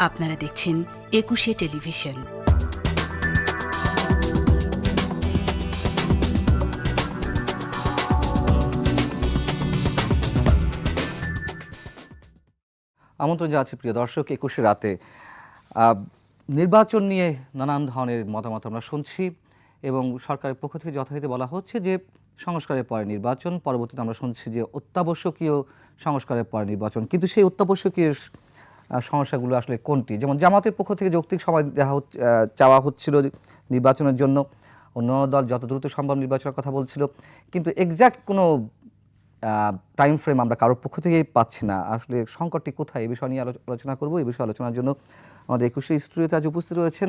আপনারা দেখছেন একুশে টেলিভিশন। আমন্ত্রণ জানাচ্ছি প্রিয় দর্শক, 21 রাতে নির্বাচন নিয়ে নানান ধরনের মতামত আমরা শুনছি এবং সরকারের পক্ষ থেকে যথারীতি বলা হচ্ছে যে সংস্কারের পরে নির্বাচন, পরবর্তীতে আমরা শুনছি যে অত্যাবশ্যকীয় সংস্কারের পরে নির্বাচন। কিন্তু সেই অত্যাবশ্যকীয় সমস্যাগুলো আসলে কোনটি? যেমন জামাতের পক্ষ থেকে যৌক্তিক সময় চাওয়া হচ্ছিল নির্বাচনের জন্য, অন্য দল যত দ্রুত সম্ভব নির্বাচনের কথা বলছিল, কিন্তু এক্স্যাক্ট কোনো টাইম ফ্রেম আমরা কারোর পক্ষ থেকেই পাচ্ছি না। আসলে সংকটটি কোথায়, এই বিষয় নিয়ে আলোচনা করব। এই বিষয়ে আলোচনার জন্য আমাদের 21 স্টুডিওতে আজ উপস্থিত রয়েছেন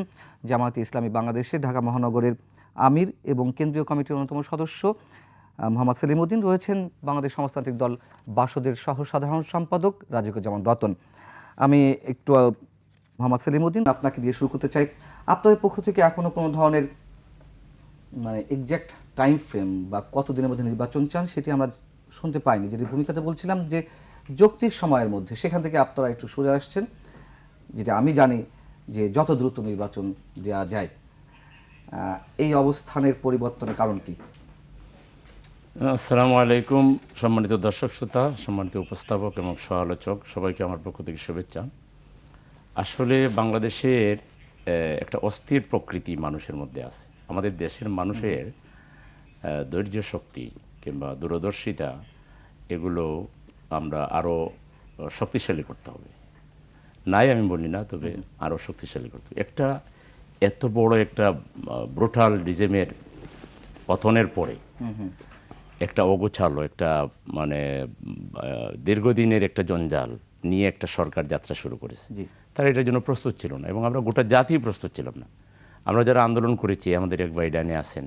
জামায়াতে ইসলামী বাংলাদেশের ঢাকা মহানগরের আমির এবং কেন্দ্রীয় কমিটির অন্যতম সদস্য মোহাম্মদ সেলিম উদ্দিন, রয়েছেন বাংলাদেশ সমাজতান্ত্রিক দল বাসদের সহ সাধারণ সম্পাদক রাজিকুজ্জামান রতন। আমি একটু মোহাম্মদ সেলিম উদ্দিন আপনাকে দিয়ে শুরু করতে চাই। আপনাদের পক্ষ থেকে এখনও কোনো ধরনের মানে এক্স্যাক্ট টাইম ফ্রেম বা কতদিনের মধ্যে নির্বাচন চান সেটি আমরা শুনতে পাইনি। যেটি ভূমিকাতে বলছিলাম যে যৌক্তিক সময়ের মধ্যে, সেখান থেকে আপনারা একটু সরে আসছেন, যেটা আমি জানি যে যত দ্রুত নির্বাচন দেওয়া যায়। এই অবস্থানের পরিবর্তনের কারণ কি? আসসালামু আলাইকুম সম্মানিত দর্শক শ্রোতা, সম্মানিত উপস্থাপক এবং সহ আলোচক, সবাইকে আমার পক্ষ থেকে শুভেচ্ছা। আসলে বাংলাদেশের একটা অস্থির প্রকৃতি মানুষের মধ্যে আছে। আমাদের দেশের মানুষের ধৈর্য শক্তি কিংবা দূরদর্শিতা, এগুলো আমরা আরও শক্তিশালী করতে হবে। নাই আমি বলি না, তবে আরও শক্তিশালী করতে হবে। একটা এত বড় একটা ব্রুটাল রিজিমের পতনের পরে একটা অগোছালো একটা মানে দীর্ঘদিনের একটা জঞ্জাল নিয়ে একটা সরকার যাত্রা শুরু করেছে। তারা এটার জন্য প্রস্তুত ছিল না এবং আমরা গোটা জাতি প্রস্তুত ছিলাম না। আমরা যারা আন্দোলন করেছি, আমাদের এক ভাই ডানে আছেন,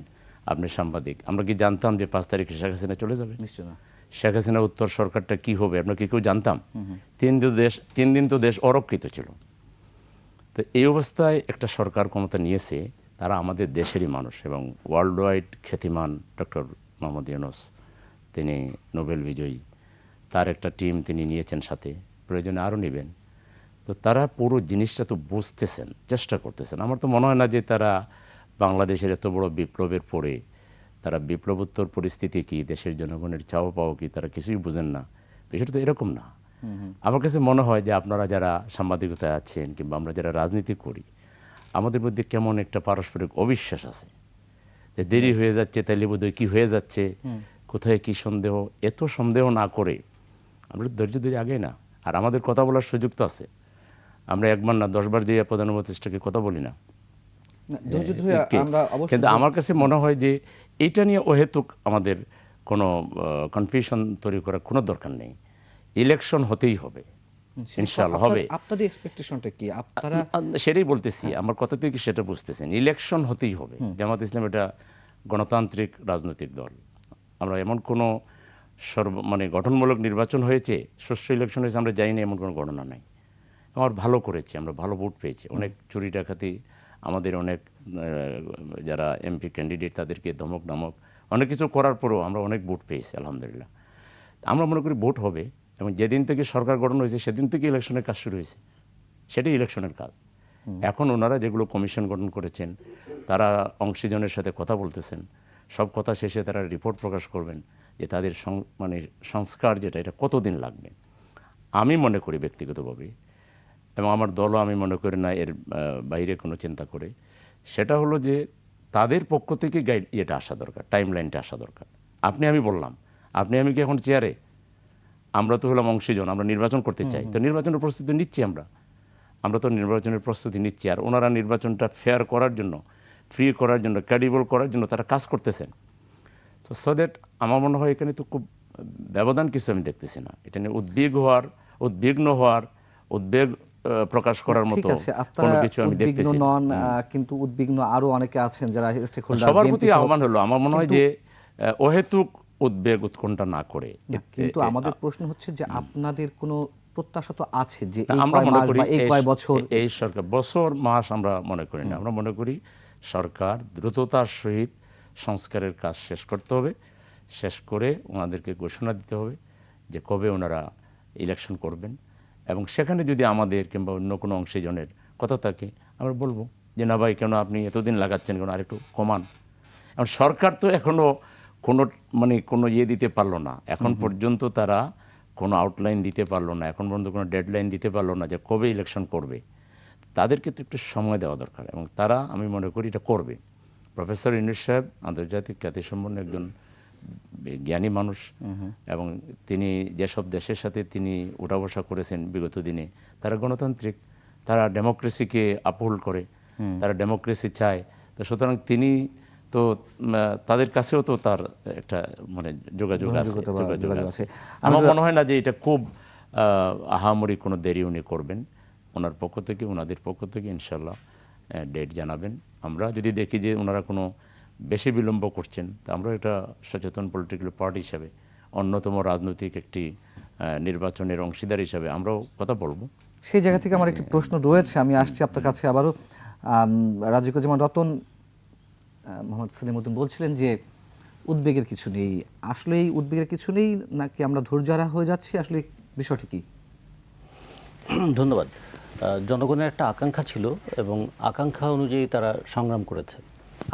আপনি সাংবাদিক, আমরা কি জানতাম যে 5 তারিখে শেখ হাসিনা চলে যাবে? নিশ্চয় না। শেখ হাসিনা উত্তর সরকারটা কি হবে আমরা কি কেউ জানতাম? 3 দিন তো দেশ অরক্ষিত ছিল। তো এই অবস্থায় একটা সরকার ক্ষমতা নিয়েছে, তারা আমাদের দেশেরই মানুষ এবং ওয়ার্ল্ড ওয়াইড খ্যাতিমান ডক্টর মোহাম্মদ ইউনূস, তিনি নোবেল বিজয়ী, তার একটা টিম তিনি নিয়েছেন সাথে, প্রয়োজনে আরও নেবেন। তো তারা পুরো জিনিসটা তো বুঝতেছেন, চেষ্টা করতেছেন। আমার তো মনে হয় না যে তারা বাংলাদেশের এত বড় বিপ্লবের পরে তারা বিপ্লবোত্তর পরিস্থিতি কি, দেশের জনগণের চাওয়া পাওয়া কি, তারা কিছুই বুঝেন না। বিষয়টা তো এরকম না। আমার কাছে মনে হয় যে আপনারা যারা সাংবাদিকতায় আছেন কিংবা আমরা যারা রাজনীতি করি, আমাদের মধ্যে কেমন একটা পারস্পরিক অবিশ্বাস আছে যে দেরি হয়ে যাচ্ছে, তাইলে বোধহয় কী হয়ে যাচ্ছে, কোথায় কি সন্দেহ। এত সন্দেহ না করে আমরা ধৈর্য ধরে আগে না। আর আমাদের কথা বলার সুযোগ তো আছে। আমরা একবার না 10 বার যে প্রধান উপদেষ্টাকে কথা বলি না। কিন্তু আমার কাছে মনে হয় যে এইটা নিয়ে অহেতুক আমাদের কোনো কনফিউশন তৈরি করার কোনো দরকার নেই। ইলেকশন হতেই হবে, ইনশাআল্লাহ হবে। আপনাদের এক্সপেকটেশনটা কি? আপনারা সেটাই বলতেছি, আমার কথা থেকে সেটা বুঝতেছেন, ইলেকশন হতেই হবে। জামাত ইসলাম এটা গণতান্ত্রিক রাজনৈতিক দল। আমরা এমন কোনো মানে গঠনমূলক নির্বাচন হয়েছে, সুষ্ঠু ইলেকশন হয়েছে আমরা জানি না, এমন কোনো গণনা নাই। আমার ভালো করেছি, আমরা ভালো ভোট পেয়েছি। অনেক চুরি ডাকাতি, আমাদের অনেক যারা এমপি ক্যান্ডিডেট তাদেরকে ধমক নামক অনেক কিছু করার পরেও আমরা অনেক ভোট পেয়েছি আলহামদুলিল্লাহ। আমরা মনে করি ভোট হবে এবং যেদিন থেকে সরকার গঠন হয়েছে সেদিন থেকে ইলেকশনের কাজ শুরু হয়েছে, সেটাই ইলেকশনের কাজ। এখন ওনারা যেগুলো কমিশন গঠন করেছেন, তারা অংশীজনের সাথে কথা বলতেছেন, সব কথা শেষে তারা রিপোর্ট প্রকাশ করবেন যে তাদের মানে সংস্কার যেটা, এটা কতদিন লাগবে। আমি মনে করি ব্যক্তিগতভাবে, এবং আমার দলও আমি মনে করি না এর বাইরে কোনো চিন্তা করে, সেটা হলো যে তাদের পক্ষ থেকে এটা আসা দরকার, টাইম লাইনটা আসা দরকার। আমি বললাম, আপনি আমি কি এখন চেয়ারে? আমরা তো হলাম অংশীজন, আমরা নির্বাচন করতে চাই, তো নির্বাচনের প্রস্তুতি নিচ্ছি। আমরা তো নির্বাচনের প্রস্তুতি নিচ্ছি, আর ওনারা নির্বাচনটা ফেয়ার করার জন্য, ফ্রি করার জন্য, ক্রেডিবল করার জন্য তারা কাজ করতেছেন। তো সো দ্যাট আমার মনে হয় এখানে তো খুব ব্যবধান কিছু আমি দেখতেছি না। এটা নিয়ে উদ্বিগ্ন হওয়ার উদ্বেগ প্রকাশ করার মতো কোনো কিছু আমি দেখতেছি না। কিন্তু উদ্বিগ্ন আরো অনেকে আছেন যারা স্টেক হোল্ডার। সবার প্রতি আহ্বান হলো, আমার মনে হয় যে অহেতুক উদ্বেগ উৎকণ্ঠা না করে। কিন্তু আমাদের প্রশ্ন হচ্ছে যে আপনাদের কোনো প্রত্যাশা তো আছে যে আমরা মনে করি এই সরকার বছর মাস আমরা মনে করি না। আমরা মনে করি সরকার দ্রুততার সহিত সংস্কারের কাজ শেষ করতে হবে, শেষ করে ওনাদেরকে ঘোষণা দিতে হবে যে কবে ওনারা ইলেকশন করবেন এবং সেখানে যদি আমাদের কিংবা অন্য কোনো অংশীজনের কথা থাকে আমরা বলবো যে না ভাই কেন আপনি এতদিন লাগাচ্ছেন, কেন আরেকটু কমান। এখন সরকার তো এখনও কোনো দিতে পারলো না, এখন পর্যন্ত তারা কোনো আউটলাইন দিতে পারলো না, এখন পর্যন্ত কোনো ডেডলাইন দিতে পারলো না যে কবে ইলেকশন করবে। তাদেরকে তো একটু সময় দেওয়া দরকার এবং তারা আমি মনে করি এটা করবে। প্রফেসর ইউনূস সাহেব আন্তর্জাতিক খ্যাতিসম্পন্ন একজন জ্ঞানী মানুষ এবং তিনি যেসব দেশের সাথে তিনি উঠা বসা করেছেন বিগত দিনে, তারা গণতান্ত্রিক, তারা ডেমোক্রেসিকে আপহোল্ড করে, তারা ডেমোক্রেসি চায়। তো সুতরাং তিনি তো তাদের কাছেও তো তার একটা যোগাযোগ আছে। আমার মনে হয় না যে এটা খুব আহামরি কোনো দেরি উনি করবেন। ওনার পক্ষ থেকে, ওনাদের পক্ষ থেকে ইনশাল্লাহ ডেট জানাবেন। আমরা যদি দেখি যে ওনারা কোনো বেশি বিলম্ব করছেন, তা আমরা এটা সচেতন পলিটিক্যাল পার্টি হিসাবে, অন্যতম রাজনৈতিক একটি নির্বাচনের অংশীদার হিসাবে আমরাও কথা বলবো। সেই জায়গা থেকে আমার একটি প্রশ্ন রয়েছে, আমি আসছি আপনার কাছে আবারও। রাজিকুজ্জামান রতন, মোহাম্মদ সলিমউদ্দিন বলছিলেন যে উদ্বেগের কিছু নেই, আসলে এই উদ্বেগের কিছু নেই নাকি আমরা ধৈর্যহারা হয়ে যাচ্ছি, আসলে বিষয়টি কি? ধন্যবাদ। জনগণের একটা আকাঙ্ক্ষা ছিল এবং আকাঙ্ক্ষা অনুযায়ী তারা সংগ্রাম করেছে।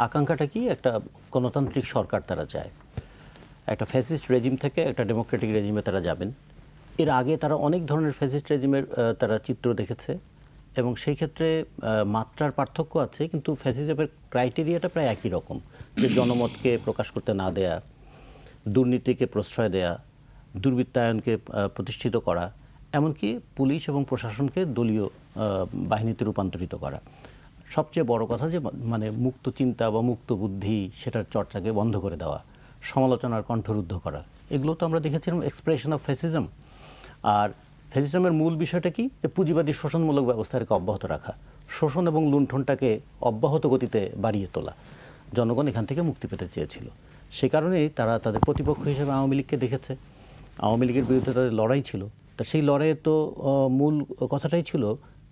আকাঙ্ক্ষাটা কি? একটা গণতান্ত্রিক সরকার তারা চায়, একটা ফ্যাসিস্ট রেজিম থেকে একটা ডেমোক্রেটিক রেজিমে তারা যাবেন। এর আগে তারা অনেক ধরনের ফ্যাসিস্ট রেজিমের তারা চিত্র দেখেছে এবং সেই ক্ষেত্রে মাত্রার পার্থক্য আছে, কিন্তু ফ্যাসিজমের ক্রাইটেরিয়াটা প্রায় একই রকম, যে জনমতকে প্রকাশ করতে না দেয়া, দুর্নীতিকে প্রশ্রয় দেয়া, দুর্বৃত্তায়নকে প্রতিষ্ঠিত করা, এমনকি পুলিশ এবং প্রশাসনকে দলীয় বাহিনীতে রূপান্তরিত করা। সবচেয়ে বড় কথা যে মুক্ত চিন্তা বা মুক্ত বুদ্ধি সেটার চর্চাকে বন্ধ করে দেওয়া, সমালোচনার কণ্ঠরুদ্ধ করা, এগুলো তো আমরা দেখেছিলাম এক্সপ্রেশন অফ ফ্যাসিজম। আর ফ্যাসিজমের মূল বিষয়টা কি? যে পুঁজিবাদী শোষণমূলক ব্যবস্থাকে অব্যাহত রাখা, শোষণ এবং লুণ্ঠনটাকে অব্যাহত গতিতে বাড়িয়ে তোলা। জনগণ এখান থেকে মুক্তি পেতে চেয়েছিল, সে কারণেই তারা তাদের প্রতিপক্ষ হিসেবে আওয়ামী লীগকে দেখেছে। আওয়ামী লীগের বিরুদ্ধে তাদের লড়াই ছিল, তা সেই লড়াইয়ে তো মূল কথাটাই ছিল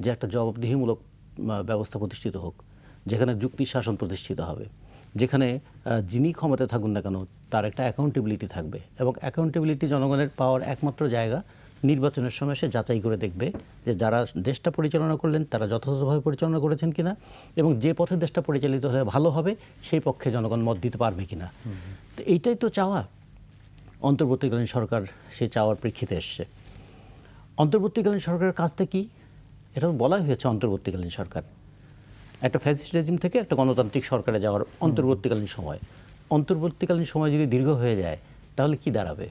যে একটা জবাবদিহিমূলক ব্যবস্থা প্রতিষ্ঠিত হোক, যেখানে যুক্তি শাসন প্রতিষ্ঠিত হবে, যেখানে যিনি ক্ষমতায় থাকুন না কেন তার একটা অ্যাকাউন্টেবিলিটি থাকবে। এবং অ্যাকাউন্টেবিলিটি জনগণের পাওয়ার একমাত্র জায়গা নির্বাচনের সময় সে যাচাই করে দেখবে যে যারা দেশটা পরিচালনা করলেন তারা যথাযথভাবে পরিচালনা করেছেন কিনা, এবং যে পথে দেশটা পরিচালিত হলে ভালো হবে সেই পক্ষে জনগণ মত দিতে পারবে কিনা। তো এইটাই তো চাওয়া। অন্তর্বর্তীকালীন সরকার সে চাওয়ার প্রেক্ষিতে এসছে। অন্তর্বর্তীকালীন সরকারের কাজটা কি? এটা বলাই হয়েছে অন্তর্বর্তীকালীন সরকার একটা ফ্যাসিস্ট রেজিম থেকে একটা গণতান্ত্রিক সরকারে যাওয়ার অন্তর্বর্তীকালীন সময়। অন্তর্বর্তীকালীন সময় যদি দীর্ঘ হয়ে যায় তাহলে কি দাঁড়াবে?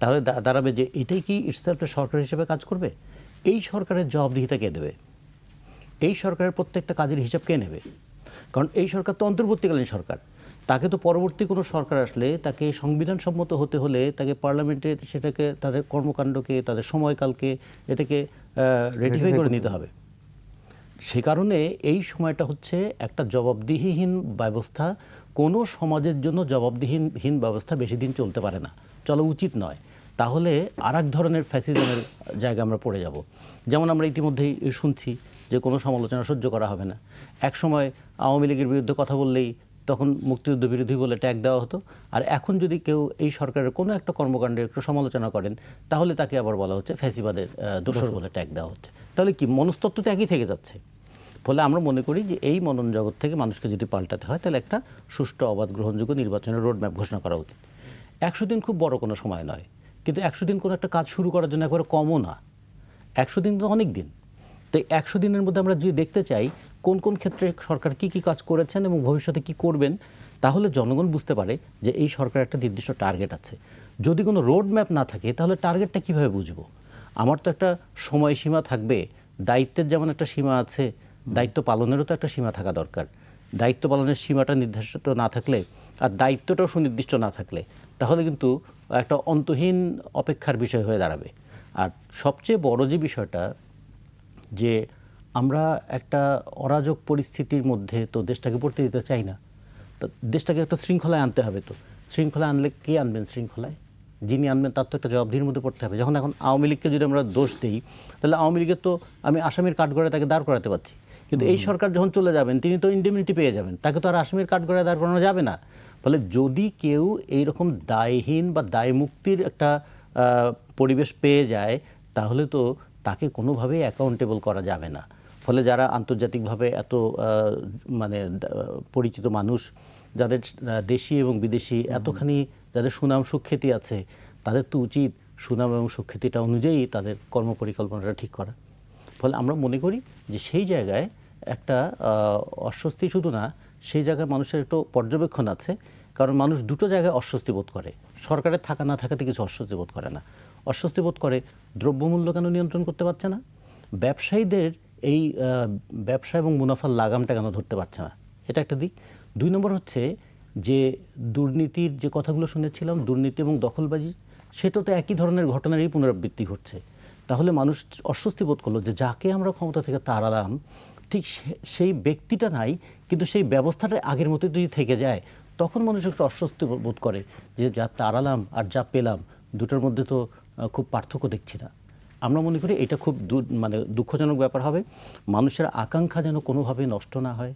তাহলে দাঁড়াবে যে এটাই কি ইটসেলফ সরকার হিসেবে কাজ করবে? এই সরকারের জবাবদিহিতা কে দেবে? এই সরকারের প্রত্যেকটা কাজের হিসাব কে নেবে? কারণ এই সরকার তো অন্তর্বর্তীকালীন সরকার, তাকে তো পরবর্তী কোনো সরকার আসলে তাকে সংবিধানসম্মত হতে হলে তাকে পার্লামেন্টে সেটাকে তাদের কর্মকাণ্ডকে, তাদের সময়কালকে এটাকে রেটিফাই করে নিতে হবে। সে কারণে এই সময়টা হচ্ছে একটা জবাবদিহিহীন ব্যবস্থা। কোনো সমাজের জন্য জবাবদিহিহীন ব্যবস্থা বেশি দিন চলতে পারে না, চলা উচিত নয়। তাহলে আর এক ধরনের ফ্যাসিজমের জায়গায় আমরা পড়ে যাব। যেমন আমরা ইতিমধ্যেই শুনছি যে কোনো সমালোচনা সহ্য করা হবে না। এক সময় আওয়ামী লীগের বিরুদ্ধে কথা বললেই তখন মুক্তিযুদ্ধ বিরোধী বলে ট্যাগ দেওয়া হতো, আর এখন যদি কেউ এই সরকারের কোনো একটা কর্মকাণ্ডের একটু সমালোচনা করেন তাহলে তাকে আবার বলা হচ্ছে ফ্যাসিবাদের দোষর বলে ট্যাগ দেওয়া হচ্ছে। তাহলে কি মনস্তত্ত্ব তো একই থেকে যাচ্ছে। ফলে আমরা মনে করি যে এই মনন জগৎ থেকে মানুষকে যদি পাল্টাতে হয় তাহলে একটা সুষ্ঠু, অবাধ, গ্রহণযোগ্য নির্বাচনের রোডম্যাপ ঘোষণা করা উচিত। 100 দিন খুব বড় কোনো সময় নয়, কিন্তু 100 দিন কোনো একটা কাজ শুরু করার জন্য একবারে কমও না। 100 দিন তো অনেক দিন। তো 100 দিনের মধ্যে আমরা যদি দেখতে চাই কোন কোন ক্ষেত্রে সরকার কি কি কাজ করেছেন এবং ভবিষ্যতে কি করবেন, তাহলে জনগণ বুঝতে পারে যে এই সরকারের একটা নির্দিষ্ট টার্গেট আছে। যদি কোনো রোড ম্যাপ না থাকে তাহলে টার্গেটটা কীভাবে বুঝবো? আমার তো একটা সময়সীমা থাকবে, দায়িত্বের যেমন একটা সীমা আছে, দায়িত্ব পালনেরও তো একটা সীমা থাকা দরকার। দায়িত্ব পালনের সীমাটা নির্দিষ্ট না থাকলে আর দায়িত্বটাও সুনির্দিষ্ট না থাকলে তাহলে কিন্তু একটা অন্তহীন অপেক্ষার বিষয় হয়ে দাঁড়াবে। আর সবচেয়ে বড় যে বিষয়টা, যে আমরা একটা অরাজক পরিস্থিতির মধ্যে তো দেশটাকে পড়তে দিতে চাই না। তো দেশটাকে একটা শৃঙ্খলায় আনতে হবে। তো শৃঙ্খলায় আনলে কে আনবেন শৃঙ্খলায়? যিনি আনবেন তার তো একটা জবাবদিহির মধ্যে পড়তে হবে। যখন এখন আওয়ামী লীগকে যদি আমরা দোষ দিই তাহলে আওয়ামী লীগের তো আমি আসামির কাঠগড়ায় তাকে দাঁড় করাতে পারছি, কিন্তু এই সরকার যখন চলে যাবেন তিনি তো ইন্ডেমনিটি পেয়ে যাবেন, তাকে তো আর আসামির কাঠগড়ায় দাঁড় করানো যাবে না। ফলে যদি কেউ এইরকম দায়হীন বা দায় মুক্তির একটা পরিবেশ পেয়ে যায় তাহলে তো তাকে কোনোভাবেই অ্যাকাউন্টেবল করা যাবে না। ফলে যারা আন্তর্জাতিকভাবে এত পরিচিত মানুষ, যাদের দেশি এবং বিদেশি এতখানি যাদের সুনাম সুখ্যাতি আছে, তাদের তো উচিত সুনাম এবং সুখ্যাতিটা অনুযায়ী তাদের কর্মপরিকল্পনাটা ঠিক করা। ফলে আমরা মনে করি যে সেই জায়গায় একটা অস্বস্তি শুধু না, সেই জায়গায় মানুষের একটু পর্যবেক্ষণ আছে। কারণ মানুষ দুটো জায়গায় অস্বস্তি বোধ করে, সরকারের থাকা না থাকাতে কিছু অস্বস্তি বোধ করে না। অস্বস্তি বোধ করে দ্রব্যমূল্য কেন নিয়ন্ত্রণ করতে পারছে না, ব্যবসায়ীদের এই ব্যবসা এবং মুনাফার লাগামটা কেন ধরতে পারছে না, এটা একটা দিক। 2 নম্বর হচ্ছে যে দুর্নীতির যে কথাগুলো শুনেছিলাম, দুর্নীতি এবং দখলবাজি, সেটা তো একই ধরনের ঘটনারই পুনরাবৃত্তি ঘটছে। তাহলে মানুষ অস্বস্তি বোধ করলো যে যাকে আমরা ক্ষমতা থেকে তাড়ালাম, ঠিক সেই ব্যক্তিটা নাই, কিন্তু সেই ব্যবস্থাটা আগের মতোই যদি থেকে যায়, তখন মানুষ একটু অস্বস্তি বোধ করে যে যা তাড়ালাম আর যা পেলাম দুটোর মধ্যে তো খুব পার্থক্য দেখছি না। আমরা মনে করি এটা খুব দুঃখজনক ব্যাপার হবে। মানুষের আকাঙ্ক্ষা যেন কোনোভাবে নষ্ট না হয়,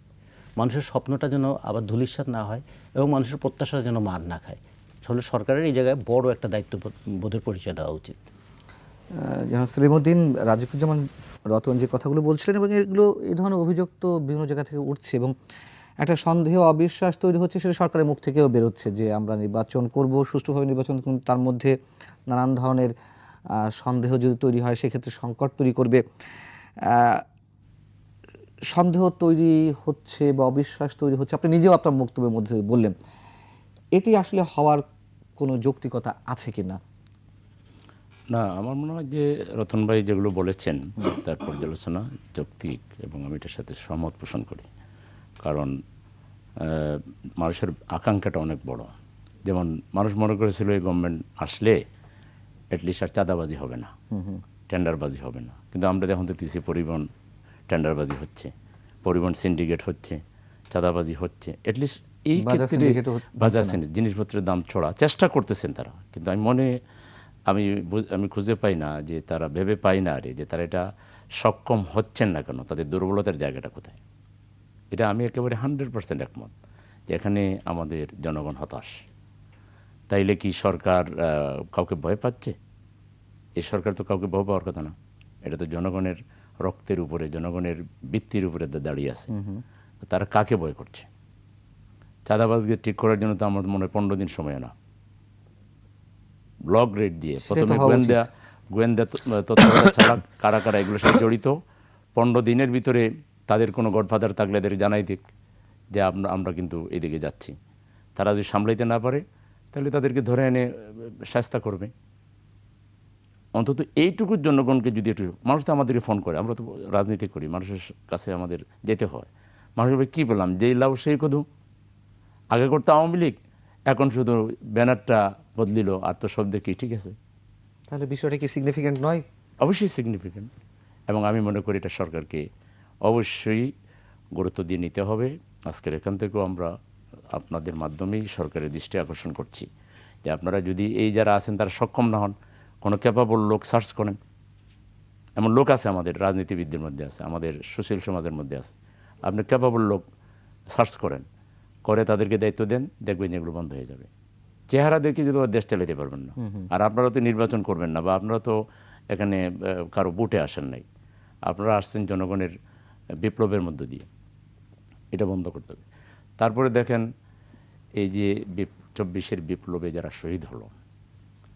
মানুষের স্বপ্নটা যেন আবার ধূলিসাৎ না হয়, এবং মানুষের প্রত্যাশা যেন মার না খায়। আসলে সরকারের এই জায়গায় বড় একটা দায়িত্ববোধের পরিচয় দেওয়া উচিত। জনাব সলিমউদ্দিন, রাজিকুজ্জামান রতন যে কথাগুলো বলছিলেন, এবং এগুলো এই ধরনের অভিযোগ তো বিভিন্ন জায়গা থেকে উঠছে, এবং একটা সন্দেহ অবিশ্বাস তৈরি হচ্ছে, সেটা সরকারের মুখ থেকেও বেরোচ্ছে যে আমরা নির্বাচন করব, সুষ্ঠুভাবে নির্বাচন, কিন্তু তার মধ্যে নানান ধরনের সন্দেহ যদি তৈরি হয় সেক্ষেত্রে সংকট তৈরি করবে। সন্দেহ তৈরি হচ্ছে বা অবিশ্বাস তৈরি হচ্ছে, আপনি নিজেও আপনার বক্তব্যের মধ্যে বললেন, এটি আসলে হওয়ার কোনো যৌক্তিকতা আছে কি না? না, আমার মনে হয় যে রতন ভাই যেগুলো বলেছেন তার পর্যালোচনা যৌক্তিক, এবং আমি এটার সাথে সহমত পোষণ করি। কারণ মানুষের আকাঙ্ক্ষাটা অনেক বড়। যেমন মানুষ মনে করেছিল এই গভর্নমেন্ট আসলে অ্যাটলিস্ট আর চাঁদাবাজি হবে না, টেন্ডারবাজি হবে না, কিন্তু আমরা যখন দেখতেছি পরিবহন টেন্ডারবাজি হচ্ছে, পরিবহন সিন্ডিকেট হচ্ছে, চাঁদাবাজি হচ্ছে, অ্যাটলিস্ট এই ক্ষেত্রে বাজার জিনিসপত্রের দাম ছড়া চেষ্টা করতেছেন তারা। কিন্তু আমি খুঁজে পাই না যে তারা ভেবে পাই না যে তারা এটা সক্ষম হচ্ছেন না কেন, তাদের দুর্বলতার জায়গাটা কোথায়। এটা আমি একেবারে 100% একমত যে এখানে আমাদের জনগণ হতাশ। তাইলে কি সরকার কাউকে ভয় পাচ্ছে? এই সরকার তো কাউকে ভয় পাওয়ার কথা না, এটা তো জনগণের রক্তের উপরে, জনগণের বৃত্তির উপরে দাঁড়িয়ে আছে। তারা কাকে ভয় করছে? চাঁদাবাজকে ঠিক করার জন্য তো আমার মনে হয় 15 দিন সময় না, ব্লক রেড দিয়ে প্রথমে গোয়েন্দা তথ্য ছাড়া কারা কারা এগুলোর সাথে জড়িত, 15 দিনের ভিতরে তাদের কোনো গডফাদার থাকলে এদের জানাই দিক যে আমরা কিন্তু এদিকে যাচ্ছি। তারা যদি সামলাইতে না পারে তাহলে তাদেরকে ধরে এনে শাস্তি করবে। অন্তত এইটুকুর জনগণকে যদি একটু, মানুষ তো আমাদেরকে ফোন করে, আমরা তো রাজনীতি করি, মানুষের কাছে আমাদের যেতে হয়। মানুষ কী বললাম, যেই লাউ সেই কদু, আগে করতো আওয়ামী লীগ, এখন শুধু ব্যানারটা বদলিল, আর তো সব দেখি ঠিক আছে। তাহলে বিষয়টা কি সিগনিফিক্যান্ট নয়? অবশ্যই সিগনিফিক্যান্ট, এবং আমি মনে করি এটা সরকারকে অবশ্যই গুরুত্ব দিয়ে নিতে হবে। আজকের এখান থেকেও আমরা আপনাদের মাধ্যমেই সরকারের দৃষ্টি আকর্ষণ করছি যে আপনারা যদি এই যারা আছেন তারা সক্ষম না হন, কোনো ক্যাপাবল লোক সার্চ করেন। এমন লোক আছে আমাদের রাজনীতিবিদদের মধ্যে আছে, আমাদের সুশীল সমাজের মধ্যে আছে। আপনি ক্যাপাবল লোক সার্চ করেন, করে তাদেরকে দায়িত্ব দেন, দেখবেন এগুলো বন্ধ হয়ে যাবে। চেহারা দেখে যদি দেশ চালাতে পারবেন না, আর আপনারা তো নির্বাচন করবেন না, বা আপনারা তো এখানে কারো বুটে আসেন নাই, আপনারা আসছেন জনগণের বিপ্লবের মধ্য দিয়ে, এটা বন্ধ করতে হবে। তারপরে দেখেন এই যে 24-এর বিপ্লবে যারা শহীদ হলো,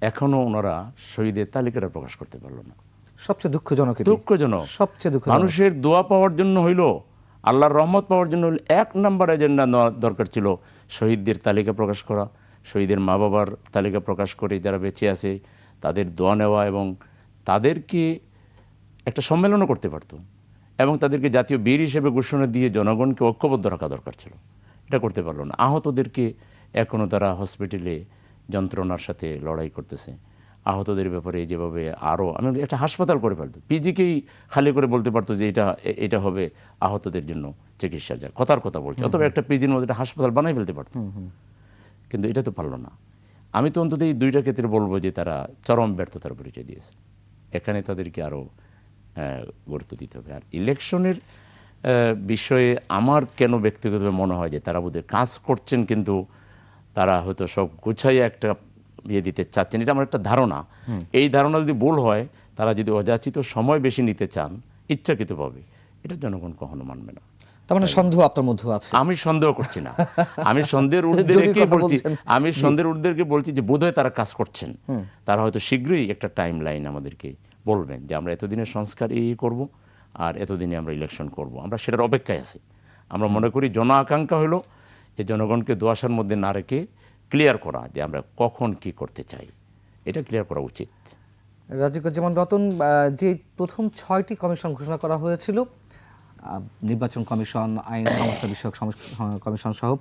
এখনও ওনারা শহীদের তালিকাটা প্রকাশ করতে পারলো না। সবচেয়ে দুঃখজনক, সবচেয়ে দুঃখজনক। মানুষের দোয়া পাওয়ার জন্য হইলো, আল্লাহর রহমত পাওয়ার জন্য হইলো, 1 নম্বর এজেন্ডা নেওয়া দরকার ছিল শহীদদের তালিকা প্রকাশ করা, শহীদের মা বাবার তালিকা প্রকাশ করে যারা বেঁচে আছে তাদের দোয়া নেওয়া, এবং তাদেরকে একটা সম্মেলনও করতে পারতো, এবং তাদেরকে জাতীয় বীর হিসেবে ঘোষণা দিয়ে জনগণকে ঐক্যবদ্ধ রাখা দরকার ছিল। এটা করতে পারলো না। আহতদেরকে এখনও তারা হসপিটালে যন্ত্রণার সাথে লড়াই করতেছে। আহতদের ব্যাপারে যেভাবে আরও, আমি একটা হাসপাতাল করে ফেলতো, পিজিকেই খালি করে বলতে পারতো যে এটা হবে আহতদের জন্য চিকিৎসা, যা কথার কথা বলছে, অথবা একটা পিজির মধ্যে একটা হাসপাতাল বানাই ফেলতে পারতো, কিন্তু এটা তো পারলো না। আমি তো অন্তত এই 2টা ক্ষেত্রে বলবো যে তারা চরম ব্যর্থতার পরিচয় দিয়েছে। এখানে তাদেরকে আরও গুরুত্ব দিতে হবে। আর ইলেকশনের বিষয়ে আমার কেন ব্যক্তিগতভাবে মনে হয় যে তারা বোধহয় কাজ করছেন, কিন্তু তারা হয়তো সব গুছাইয়ে একটা দিতে চাচ্ছেন, এটা আমার একটা ধারণা। এই ধারণা যদি ভুল হয় তারা যদি অযাচিত সময় বেশি নিতে চান ইচ্ছাকৃতভাবে, এটা জনগণ কখনো মানবে না। তার মানে সন্দেহ আপনার মধ্যে আছে? আমি সন্দেহ করছি না, আমি সন্দেহের ঊর্ধ্বে রেখে বলছি, আমি সন্দেহের ঊর্ধ্বে রেখে বলছি যে বোধহয় তারা কাজ করছেন। তারা হয়তো শীঘ্রই একটা টাইম লাইন আমাদেরকে বলবেন যে আমরা এতদিনের সংস্কার এই করব আর এতদিনে আমরা ইলেকশন করব। আমরা সেটার অপেক্ষায় আছি। আমরা মনে করি জন আকাঙ্ক্ষা হলো যে জনগণকে দোয়াশার মধ্যে না রেখে ক্লিয়ার করা যে আমরা কখন কি করতে চাই, এটা ক্লিয়ার করা উচিত। যেমন রতন, যে প্রথম 6টি কমিশন ঘোষণা করা হয়েছিল, নির্বাচন কমিশন, আইন সংস্কার বিষয়ক কমিশন সহ,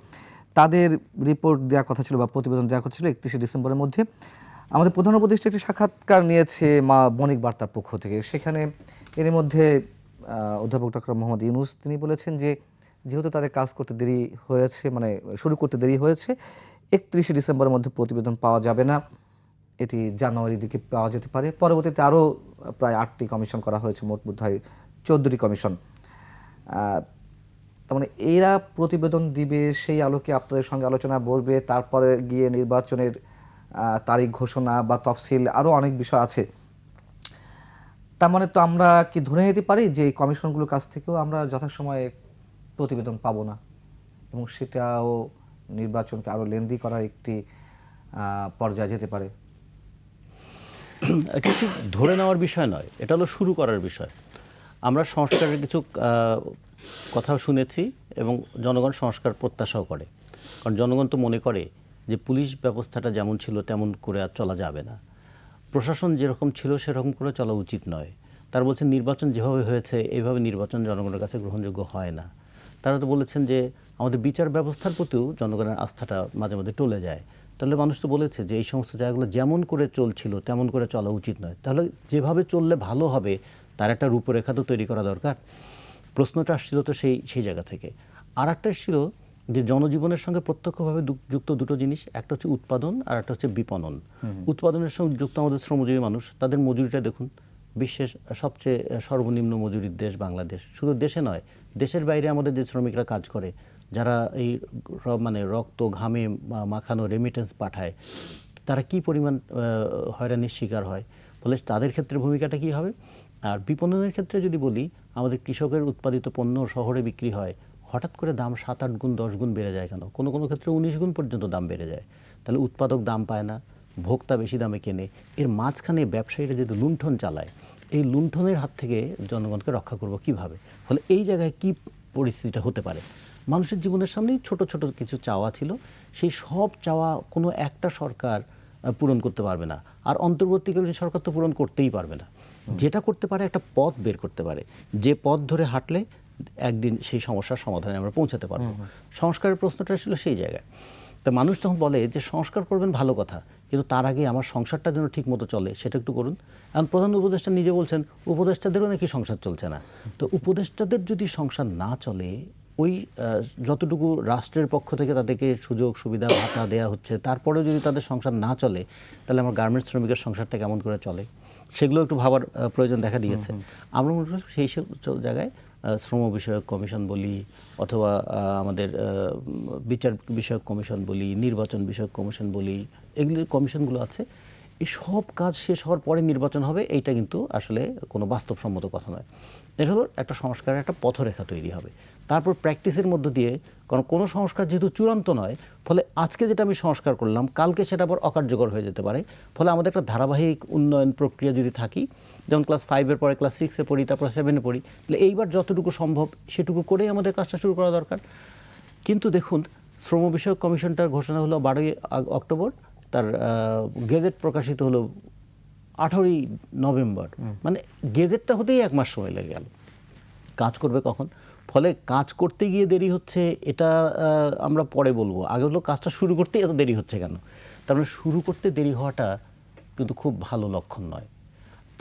তাদের রিপোর্ট দেওয়ার কথা ছিল বা প্রতিবেদন দেওয়ার কথা ছিল 31শে ডিসেম্বরের মধ্যে। আমাদের প্রধান উপদেষ্টা একটি সাক্ষাৎকার নিয়েছে বণিক বার্তার পক্ষ থেকে। সেখানে এর মধ্যে অধ্যাপক ডক্টর মোহাম্মদ ইউনূস তিনি বলেছেন যে যেহেতু তাদের কাজ করতে দেরি হয়েছে, মানে শুরু করতে দেরি হয়েছে, 31শে ডিসেম্বরের মধ্যে প্রতিবেদন পাওয়া যাবে না, এটি জানুয়ারির দিকে পাওয়া যেতে পারে। পরবর্তীতে আরও প্রায় 8টি কমিশন করা হয়েছে, মোট বোধহয় 14টি কমিশন। তার মানে এরা প্রতিবেদন দিবে, সেই আলোকে আপনাদের সঙ্গে আলোচনা বলবে, তারপরে গিয়ে নির্বাচনের তারিখ ঘোষণা বা তফসিল, আরও অনেক বিষয় আছে। তার মানে তো আমরা কি ধরে নিতে পারি যে এই কমিশনগুলোর কাছ থেকেও আমরা যথাসময়ে প্রতিবেদন পাবো না, এবং সেটাও নির্বাচনকে আরও লেন্দি করার একটি পর্যায়ে যেতে পারে? এটা ঠিক ধরে নেওয়ার বিষয় নয়, এটা হলো শুরু করার বিষয়। আমরা সংস্কারের কিছু কথা শুনেছি এবং জনগণ সংস্কার প্রত্যাশাও করে। কারণ জনগণ তো মনে করে যে পুলিশ ব্যবস্থাটা যেমন ছিল তেমন করে আর চলা যাবে না, প্রশাসন যেরকম ছিল সেরকম করে চলা উচিত নয়। তারা বলছেন নির্বাচন যেভাবে হয়েছে এইভাবে নির্বাচন জনগণের কাছে গ্রহণযোগ্য হয় না। তারা তো বলেছেন যে আমাদের বিচার ব্যবস্থার প্রতিও জনগণের আস্থাটা মাঝে মাঝে টলে যায়। তাহলে মানুষ তো বলেছে যে এই সমস্ত জায়গাগুলো যেমন করে চলছিল তেমন করে চলা উচিত নয়। তাহলে যেভাবে চললে ভালো হবে তার একটা রূপরেখা তো তৈরি করা দরকার। প্রশ্নটা আসছিল তো সেই জায়গা থেকে। আর একটা ছিল যে জনজীবনের সঙ্গে প্রত্যক্ষভাবে যুক্ত দুটো জিনিস, একটা হচ্ছে উৎপাদন আর একটা হচ্ছে বিপণন। উৎপাদনের সঙ্গে যুক্ত আমাদের শ্রমজীবী মানুষ, তাদের মজুরিটা দেখুন, বিশ্বের সবচেয়ে সর্বনিম্ন মজুরির দেশ বাংলাদেশ। শুধু দেশে নয়, দেশের বাইরে আমাদের যে শ্রমিকরা কাজ করে, যারা এই মানে রক্ত ঘামে মাখানো রেমিটেন্স পাঠায়, তারা কি পরিমাণ হয়রানির শিকার হয়, ফলে তাদের ক্ষেত্রে ভূমিকাটা কী হবে। আর বিপণনের ক্ষেত্রে যদি বলি, আমাদের কৃষকের উৎপাদিত পণ্য শহরে বিক্রি হয়, হঠাৎ করে দাম 7-8 গুণ 10 গুণ বেড়ে যায় কেন? কোনো কোনো ক্ষেত্রে 19 গুণ পর্যন্ত দাম বেড়ে যায়। তাহলে উৎপাদক দাম পায় না, ভোক্তা বেশি দামে কেনে। এর মাঝখানে ব্যবসায়ীরা যেহেতু লুণ্ঠন চালায়, এই লুণ্ঠনের হাত থেকে জনগণকে রক্ষা করব কিভাবে? ফলে এই জায়গায় কি পরিস্থিতিটা হতে পারে? মানুষের জীবনের সামনেই ছোট ছোট কিছু চাওয়া ছিল, সেই সব চাওয়া কোনো একটা সরকার পূরণ করতে পারবে না। আর অন্তর্বর্তীকালীন সরকার তো পূরণ করতেই পারবে না। যেটা করতে পারে একটা পথ বের করতে পারে, যে পথ ধরে হাঁটলে একদিন সেই সমস্যার সমাধানে আমরা পৌঁছাতে পারবো। সংস্কারের প্রশ্নটা ছিল সেই জায়গায়। তা মানুষ তখন বলে যে সংস্কার করবেন ভালো কথা, কিন্তু তার আগে আমার সংসারটা যেন ঠিক মতো চলে সেটা একটু করুন। এখন প্রধান উপদেষ্টা নিজে বলছেন উপদেষ্টাদেরও নাকি সংসার চলছে না। তো উপদেষ্টাদের যদি সংসার না চলে, ওই যতটুকু রাষ্ট্রের পক্ষ থেকে তাদেরকে সুযোগ সুবিধা ভাতা দেওয়া হচ্ছে, তারপরেও যদি তাদের সংসার না চলে, তাহলে আমার গার্মেন্টস শ্রমিকের সংসারটা কেমন করে চলে, সেগুলো একটু ভাবার প্রয়োজন দেখা দিয়েছে। আমরা মনে করি সেই সব জায়গায় শ্রম বিষয়ক কমিশন বলি, অথবা আমাদের বিচার বিষয়ক কমিশন বলি, নির্বাচন বিষয়ক কমিশন বলি, এগুলি কমিশনগুলো আছে, এই সব কাজ শেষ হওয়ার পরে নির্বাচন হবে, এইটা কিন্তু আসলে কোনো বাস্তবসম্মত কথা নয়। এটা হলো একটা সংস্কারের একটা পথরেখা তৈরি হবে। তারপর প্র্যাকটিসের মধ্য দিয়ে, কারণ কোনো সংস্কার যেহেতু চূড়ান্ত নয়, ফলে আজকে যেটা আমি সংস্কার করলাম কালকে সেটা আবার অকার্যকর হয়ে যেতে পারে। ফলে আমাদের একটা ধারাবাহিক উন্নয়ন প্রক্রিয়া যদি থাকি, যেমন ক্লাস 5-এর পরে ক্লাস 6-এ পড়ি, তারপর 7-এ পড়ি, তাহলে এইবার যতটুকু সম্ভব সেটুকু করেই আমাদের কাজটা শুরু করা দরকার। কিন্তু দেখুন, শ্রম বিষয়ক কমিশনটার ঘোষণা হলো 12ই অক্টোবর, তার গেজেট প্রকাশিত হলো 18ই নভেম্বর, মানে গেজেটটা হতেই 1 মাস সময় লেগে গেল। কাজ করবে কখন? ফলে কাজ করতে গিয়ে দেরি হচ্ছে, এটা আমরা পরে বলবো। আগে হলো কাজটা শুরু করতে এত দেরি হচ্ছে কেন? তার মানে শুরু করতে দেরি হওয়াটা কিন্তু খুব ভালো লক্ষণ নয়।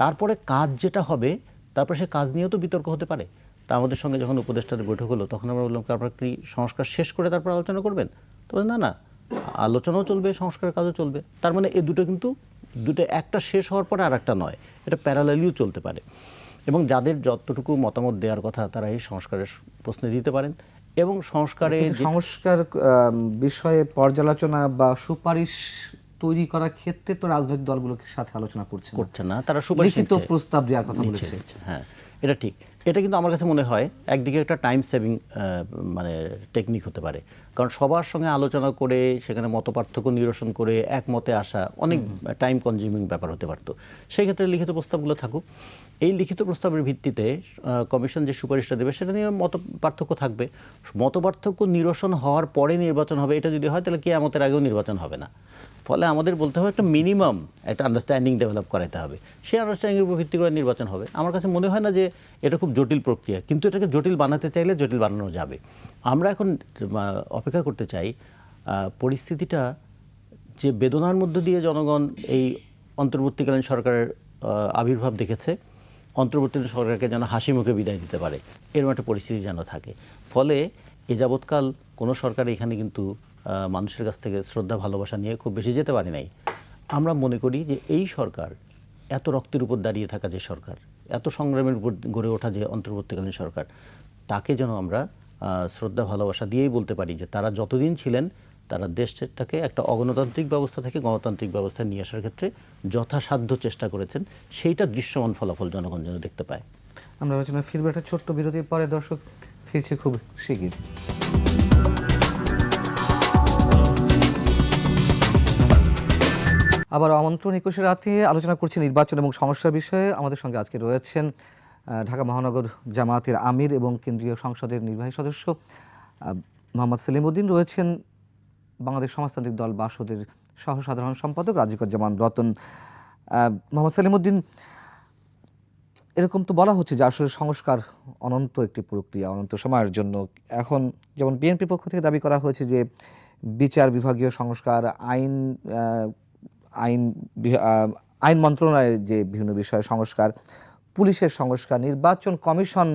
তারপরে কাজ যেটা হবে, তারপরে সে কাজ নিয়েও তো বিতর্ক হতে পারে। তা আমাদের সঙ্গে যখন উপদেষ্টাদের বৈঠক হলো, তখন আমরা বললাম আপনারা কি সংস্কার শেষ করে তারপর আলোচনা করবেন? তবে না, আলোচনাও চলবে, সংস্কারের কাজও চলবে। তার মানে এই দুটো কিন্তু একটা শেষ হওয়ার পরে আর একটা নয়, এটা প্যারালালিও চলতে পারে। এবং যাদের যতটুকু মতামত দেওয়ার কথা তারা এই সংস্কারের প্রশ্নে দিতে পারেন। এবং সংস্কার বিষয়ে পর্যালোচনা বা সুপারিশ তো তৈরি করার ক্ষেত্রে তো রাজনৈতিক দলগুলোর সাথে আলোচনা করছে না, তারা সুপারিশ লিখিত নিচ্ছে। প্রস্তাব দেওয়ার কথা নিচ্ছে, বলেছে। নিচ্ছে। হ্যাঁ, এটা ঠিক। এটা কিন্তু আমার কাছে মনে হয় একদিকে একটা টাইম সেভিং মানে টেকনিক হতে পারে, কারণ সবার সঙ্গে আলোচনা করে সেখানে মতপার্থক্য নিরসন করে একমতে আসা অনেক টাইম কনজিউমিং ব্যাপার হতে পারতো। সেই ক্ষেত্রে লিখিত প্রস্তাবগুলো থাকুক। এই লিখিত প্রস্তাবের ভিত্তিতে কমিশন যে সুপারিশটা দেবে সেটা নিয়ে মত পার্থক্য থাকবে। মত পার্থক্য নিরসন হওয়ার পরে নির্বাচন হবে, এটা যদি হয় তাহলে কিয়ামতের আগেও নির্বাচন হবে না। ফলে আমাদের বলতে হবে একটা মিনিমাম একটা আন্ডারস্ট্যান্ডিং ডেভেলপ করাতে হবে, সেই আন্ডারস্ট্যান্ডিংয়ের উপর ভিত্তি করে নির্বাচন হবে। আমার কাছে মনে হয় না যে এটা খুব জটিল প্রক্রিয়া, কিন্তু এটাকে জটিল বানাতে চাইলে জটিল বানানো যাবে। আমরা এখন অপেক্ষা করতে চাই পরিস্থিতিটা যে বেদনার মধ্য দিয়ে জনগণ এই অন্তর্বর্তীকালীন সরকারের আবির্ভাব দেখেছে, অন্তর্বর্তীকালীন সরকারকে যেন হাসি মুখে বিদায় দিতে পারে এরকম একটা পরিস্থিতি যেন থাকে। ফলে এ যাবৎকাল কোনো সরকার এখানে কিন্তু মানুষের কাছ থেকে শ্রদ্ধা ভালোবাসা নিয়ে খুব বেশি যেতে পারে নাই। আমরা মনে করি যে এই সরকার, এত রক্তের উপর দাঁড়িয়ে থাকা যে সরকার, এত সংগ্রামের উপর গড়ে ওঠা যে অন্তর্বর্তীকালীন সরকার, তাকে যেন আমরা শ্রদ্ধা ভালোবাসা দিয়েই বলতে পারি যে তারা যতদিন ছিলেন তারা দেশটাকে একটা অগণতান্ত্রিক ব্যবস্থা থেকে গণতান্ত্রিক ব্যবস্থায় নিয়ে আসার ক্ষেত্রে যথাসাধ্য চেষ্টা করেছেন। সেইটা দৃশ্যমান ফলাফল জনগণ যেন দেখতে পায়। আমরা আলোচনা ফিরবো একটা ছোট্ট বিরতির পরে। দর্শক, ফিরছি খুব শিগগির। আবার আমন্ত্রণ 21 রাতে আলোচনা করছি নির্বাচন এবং সমস্যা বিষয়ে। আমাদের সঙ্গে আজকে রয়েছেন ঢাকা মহানগর জামায়াতের আমির এবং কেন্দ্রীয় সংসদের নির্বাহী সদস্য মোহাম্মদ সেলিম উদ্দিন, রয়েছেন বাংলাদেশ সমাজতান্ত্রিক দল বাসদের সহ সাধারণ সম্পাদক রাজিকুজ্জামান রতন। মোহাম্মদ সেলিম উদ্দিন, এরকম তো বলা হচ্ছে যে আসলে সংস্কার অনন্ত একটি প্রক্রিয়া, অনন্ত সময়ের জন্য। এখন যেমন বিএনপির পক্ষ থেকে দাবি করা হয়েছে যে বিচার বিভাগীয় সংস্কার, আইন মন্ত্রণালয়ের যে বিভিন্ন বিষয়ে সংস্কার, পুলিশের সংস্কার, নির্বাচন কমিশন,